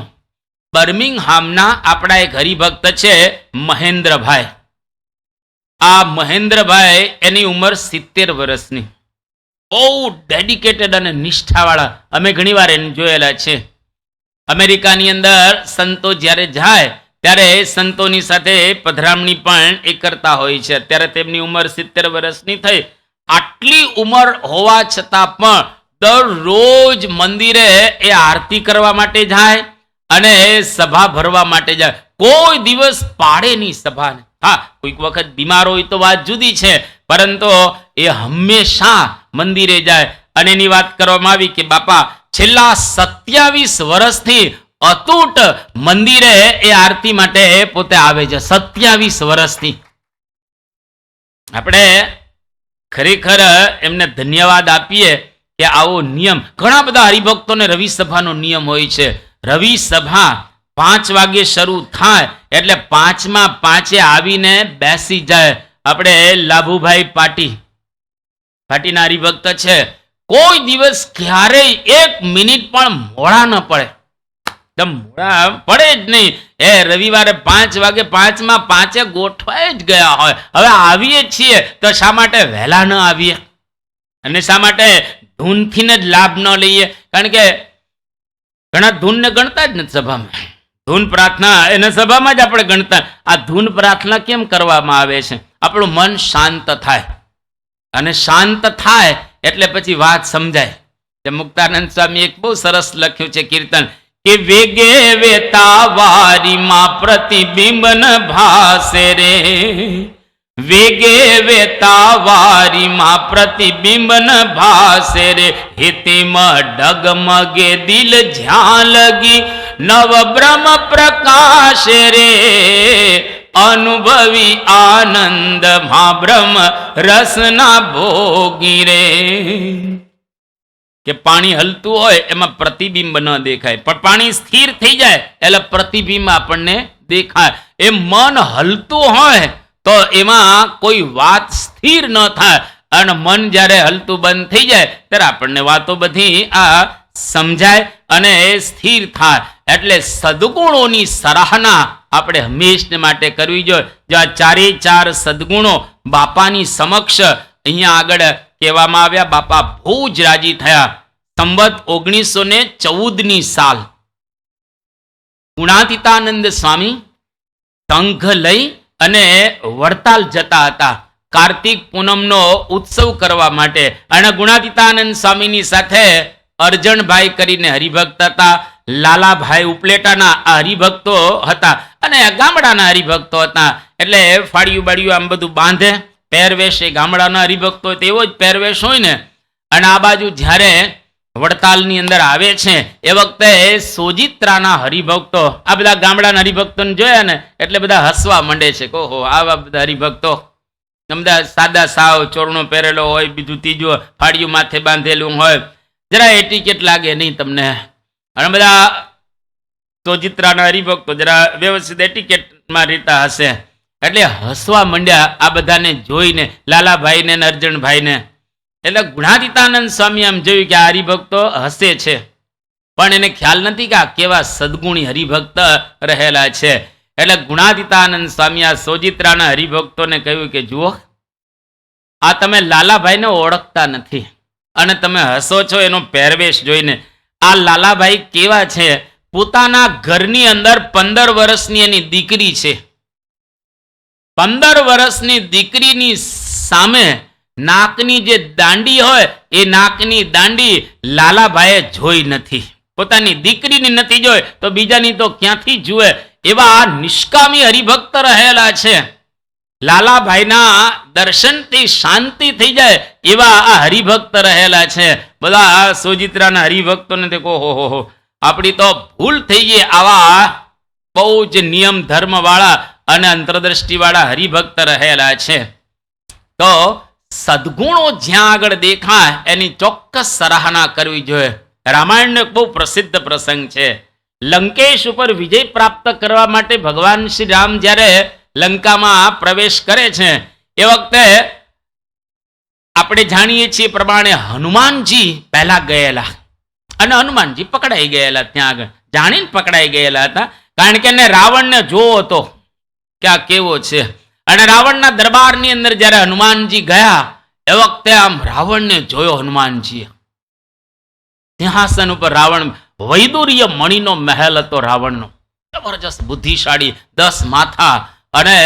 બર્મિંગહામના આપણા એક હરિભક્ત છે મહેન્દ્રભાઈ. આ મહેન્દ્રભાઈ એની ઉંમર 70 વર્ષની, બહુ ડેડિકેટેડ અને નિષ્ઠાવાળા. અમે ઘણી વાર એને જોયેલા છે. અમેરિકાની અંદર સંતો જ્યારે જાય ત્યારે સંતોની સાથે પધરામણી પણ એ કરતા હોય છે. અત્યારે તેમની ઉંમર 70 વર્ષની થઈ. આટલી ઉંમર હોવા છતાં પણ દરરોજ મંદિરે એ આરતી કરવા માટે જાય અને સભા ભરવા માટે જાય. કોઈ દિવસ પાડે નહીં સભાને. હા, કોઈક વખત બીમાર હોય તો વાત જુદી છે, પરંતુ એ હંમેશા મંદિરે જાય. અને એની વાત કરવામાં આવી કે બાપા છેલ્લા 27 વર્ષથી અતૂટ મંદિરે એ આરતી માટે પોતે આવે છે. 27 વર્ષથી. આપણે ખરેખર એમને ધન્યવાદ આપીએ કે આવો નિયમ. ઘણા બધા હરિભક્તોને રવિ સભાનો નિયમ હોય છે. રવિ સભા 5 વાગે શરૂ થાય એટલે 5:05 આવીને બેસી જાય. આપણે લાભુભાઈ પાટીના હરિભક્ત છે. કોઈ દિવસ ક્યારેય 1 મિનિટ પણ મોડા ન પડે, એકદમ મોડા પડે જ નહીં. એ રવિવારે 5 વાગે 5:05 ગોઠવાય જ ગયા હોય. હવે આવીએ છીએ તો શા માટે વહેલા ન આવીએ, અને શા માટે ધૂનથી જ લાભ ન લઈએ? કારણ કે ઘણા ધૂનને ગણતા જ નથી સભામાં. ધૂન પ્રાર્થના એને સભામાં જ આપણે ગણતા. આ ધૂન પ્રાર્થના કેમ કરવામાં આવે છે? આપણું મન શાંત થાય, અને શાંત થાય એટલે પછી વાત સમજાય. મુક્તાનંદ સ્વામી એક બહુ સરસ લખ્યું છે કીર્તન કે વેગે વેતા વારીમાં પ્રતિબિંબ ન ભાસે રે, વેગે વેતા વારીમાં પ્રતિબિંબ ન ભાસે રે, હિતિમાં ડગમગે દિલ જ્યાં લગી નવ બ્રહ્મ પ્રકાશ રે, અનુભવી આનંદ મહાબ્રહ્મ રસના ભોગી રે. કે પાણી હલતું હોય એમાં પ્રતિબિંબ ન દેખાય, પણ પાણી સ્થિર થઈ જાય એટલે પ્રતિબિંબ આપણને દેખાય. એ મન હલતું હોય તો એમાં કોઈ વાત સ્થિર ન થાય, અને મન જ્યારે હલતું બંધ થઈ જાય ત્યારે આપણને વાતો બધી આ સમજાય અને એ સ્થિર થાય. એટલે સદગુણોની સરાહના આપણે હંમેશને માટે કરવી જોઈએ. જો આ 4 સદગુણો બાપાની સમક્ષ અહીંયા આગળ કહેવામાં આવ્યા, બાપા બહુ જ રાજી થયા. સંવત 1914ની સાલ ગુણાતીતાનંદ સ્વામી સંઘ લઈ અને વડતાલ જતા હતા કાર્તિક પૂનમનો ઉત્સવ કરવા માટે. અને ગુણાતીતાનંદ સ્વામીની સાથે અરજણભાઈ કરીને હરિભક્ત હતા, લાલાભાઈ ઉપલેટાના આ હરિભક્તો હતા, અને ગામડાના હરિભક્તો હતા. એટલે ફાળિયું બાળિયું આમ બધું બાંધે, પહેરવેશ એ ગામડાના હરિભક્તો હોય તેવો જ પહેરવેશ હોય ને. અને આ બાજુ જ્યારે વડતાલની અંદર આવે છે એ વખતે સોજિત્રાના હરિભક્તો આ બધા ગામડાના હરિભક્તોને જોયા ને એટલે બધા હસવા માંડે છે. ઓહો, આવા બધા હરિભક્તો બધા સાદા સાવ ચોરણો પહેરેલો હોય, બીજું ત્રીજું ફાળિયું માથે બાંધેલું હોય, જરા એટીકેટ લાગે નહીં તમને. અને બધા સોજિત્રાના હરિભક્તો જરા વ્યવસ્થિત એટીકેટમાં રહેતા હશે એટલે હસવા માંડ્યા આ બધાને જોઈને, લાલાભાઈને ને અર્જણભાઈને. એટલે ગુણાતીતાનંદ સ્વામી આમ જોયું કે આ હરિભક્તો હસે છે. પણ એને ખ્યાલ નથી કે આ કેવા સદગુણી હરિભક્ત રહેલા છે. એટલે ગુણાતીતાનંદ સ્વામી આ સોજિત્રાના હરિભક્તોને કહ્યું કે જુઓ, આ તમે લાલાભાઈને ઓળખતા નથી અને તમે હસો છો એનો પહેરવેશ જોઈને. આ લાલાભાઈ કેવા છે? પોતાના ઘરની અંદર 15 વર્ષની એની દીકરી છે. 15 વર્ષની દીકરીની સામે નાકની જે દાંડી હોય એ નાકની દાંડી લાલાભાઈએ જોઈ નથી. પોતાની દીકરીની નથી જોઈ તો બીજાની તો ક્યાંથી જુએ? એવા આ નિષ્કામી હરિભક્ત રહેલા છે. લાલાભાઈના દર્શનથી શાંતિ થઈ જાય એવા આ હરિભક્ત રહેલા છે. બધા આ સોજિત્રાના હરિભક્તોને દેખો, હો આપણી તો ભૂલ થઈ ગઈ. આવા બહુ જ નિયમ ધર્મ વાળા અને અંતરદ્રષ્ટિ વાળા હરિભક્ત રહેલા છે. તો સદગુણો જ્યાં આગળ દેખાય એની ચોક્કસ સરાહના કરવી જોઈએ. રામાયણનો એક બહુ પ્રસિદ્ધ પ્રસંગ છે. લંકેશ ઉપર વિજય પ્રાપ્ત કરવા માટે ભગવાન શ્રી રામ જ્યારે લંકામાં પ્રવેશ કરે છે એ વખતે આપણે જાણીએ છીએ પ્રમાણે હનુમાનજી પહેલા ગયેલા અને હનુમાનજી પકડાઈ ગયેલા. ત્યાં આગળ જાણીને પકડાઈ ગયેલા હતા, કારણ કે એને રાવણને જોવો હતો કે આ કેવો છે. અને રાવણના દરબારની અંદર જ્યારે હનુમાનજી ગયા એ વખતે આમ રાવણને જોયો હનુમાનજીએ. સિંહાસન ઉપર રાવણ, વૈદુર્ય મણીનો મહેલ હતો રાવણનો, જબરજસ્ત બુદ્ધિશાળી, 10 માથા અને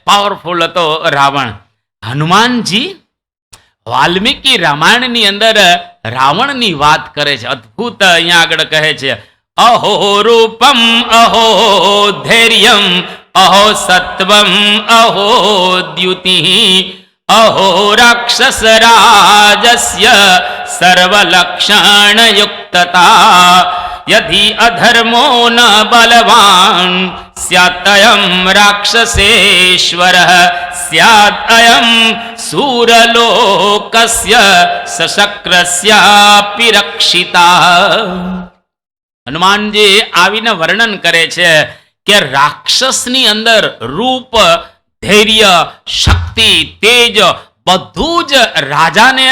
પાવરફુલ હતો રાવણ. હનુમાનજી વાલ્મીકી રામાયણની અંદર રાવણની વાત કરે છે, અદ્ભુત અહીંયા આગળ કહે છે, અહો રૂપમ અહો ધૈર્યમ અહો સત્વમ અહો દ્યુતિ અહો રાક્ષસ રાજસ્ય સર્વલક્ષણ યુક્તતા યદિ અધર્મો ન બલવાન સ્યાત અયમ રાક્ષસેશ્વર સ્યાત અયમ સૂરલોકસ્ય સશક્રસ્યાપી રક્ષિતા. હનુમાનજી આવીને વર્ણન કરે છે કે રાક્ષસની અંદર રૂપ, ધૈર્ય, શક્તિ, તેજ બધું જ રાજાને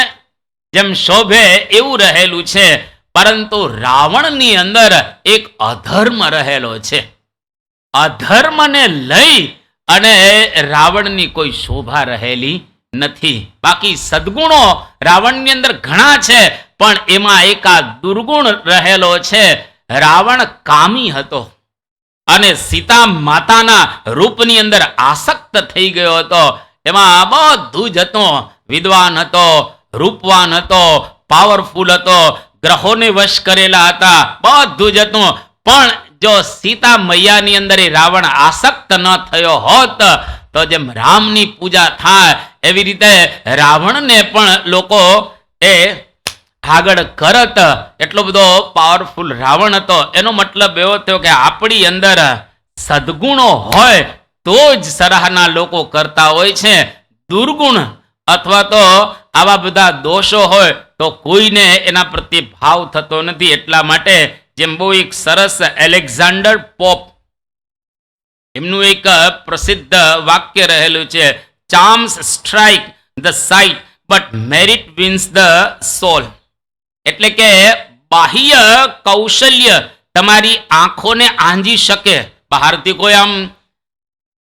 જેમ શોભે એવું રહેલું છે, પરંતુ રાવણની અંદર એક અધર્મ રહેલો છે. અધર્મને લઈ અને રાવણની કોઈ શોભા રહેલી નથી. બાકી સદગુણો રાવણની અંદર ઘણા છે, પણ એમાં એક આ દુર્ગુણ રહેલો છે. રાવણ કામી હતો અને સીતા માતાના રૂપની અંદર આસક્ત થઈ ગયો હતો. એમાં બધું જ હતું. વિદ્વાન હતો, રૂપવાન હતો, પાવરફુલ હતો, ગ્રહોને વશ કરેલા હતા, બધું જ હતું. પણ જો સીતા મૈયાની અંદર એ રાવણ આસક્ત ન થયો હોત તો જેમ રામની પૂજા થાય એવી રીતે રાવણને પણ લોકો એ આગળ કરત. એટલો બધો પાવરફુલ રાવણ હતો. એનો મતલબ એવો થયો કે આપણી અંદર સદગુણો હોય તો જ સરાહના લોકો કરતા હોય છે. દુર્ગુણ અથવા તો આવા બધા દોષો હોય તો કોઈને એના પ્રત્યે ભાવ થતો નથી. એટલા માટે જેમ બહુ એક સરસ એલેક્ઝાન્ડર પોપ, એમનું એક પ્રસિદ્ધ વાક્ય રહેલું છે, charms strike the sight but merit wins the soul. એટલે કે બાહ્ય કૌશલ્ય તમારી આંખોને આંજી શકે. બહારથી કોઈ આમ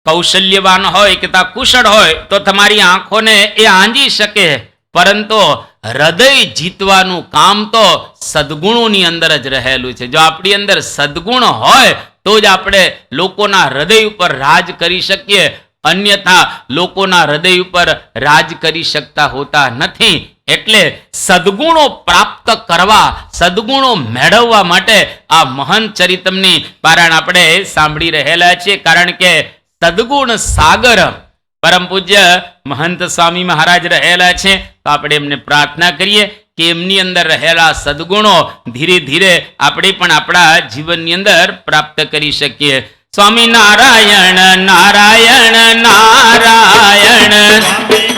કૌશલ્યવાન હોય કે કુશળ હોય તો તમારી આંખોને એ આંજી શકે, પરંતુ હૃદય જીતવાનું કામ તો સદગુણોની અંદર જ રહેલું છે. જો આપણી અંદર સદગુણ હોય તો જ આપણે લોકોના હૃદય ઉપર રાજ કરી શકીએ, અન્યથા લોકોના હૃદય ઉપર રાજ કરી શકતા હોતા નથી. એટલે સદગુણો પ્રાપ્ત કરવા, સદગુણો મેળવવા માટે આ મહંત ચરિતમની પારાયણ આપણે સાંભળી રહેલા છીએ. કારણ કે સદગુણ સાગર પરમ પૂજ્ય મહંત સ્વામી મહારાજ રહેલા છે. તો આપણે એમને પ્રાર્થના કરીએ કે એમની અંદર રહેલા સદગુણો ધીરે ધીરે આપણે પણ આપણા જીવનની અંદર પ્રાપ્ત કરી શકીએ. સ્વામી નારાયણ નારાયણ નારાયણ,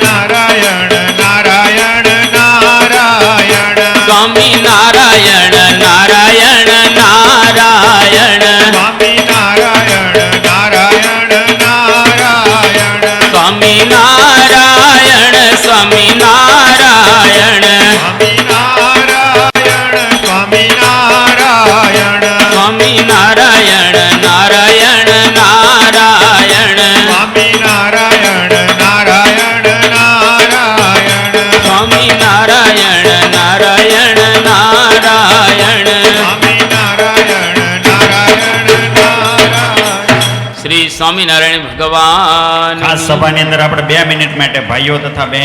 નારાયણ નારાયણ નારાયણ, સ્વામી નારાયણ નારાયણ નારાયણ, સ્વામી નારાયણ નારાયણ નારાયણ, સ્વામી નારાયણ સ્વામી નારાયણ, સ્વામી નારાયણ સ્વામી નારાયણ. સ્વામિનારાયણ ભગવાન ખાસ સભાની અંદર આપણે 2 મિનિટ માટે ભાઈઓ તથા બહેન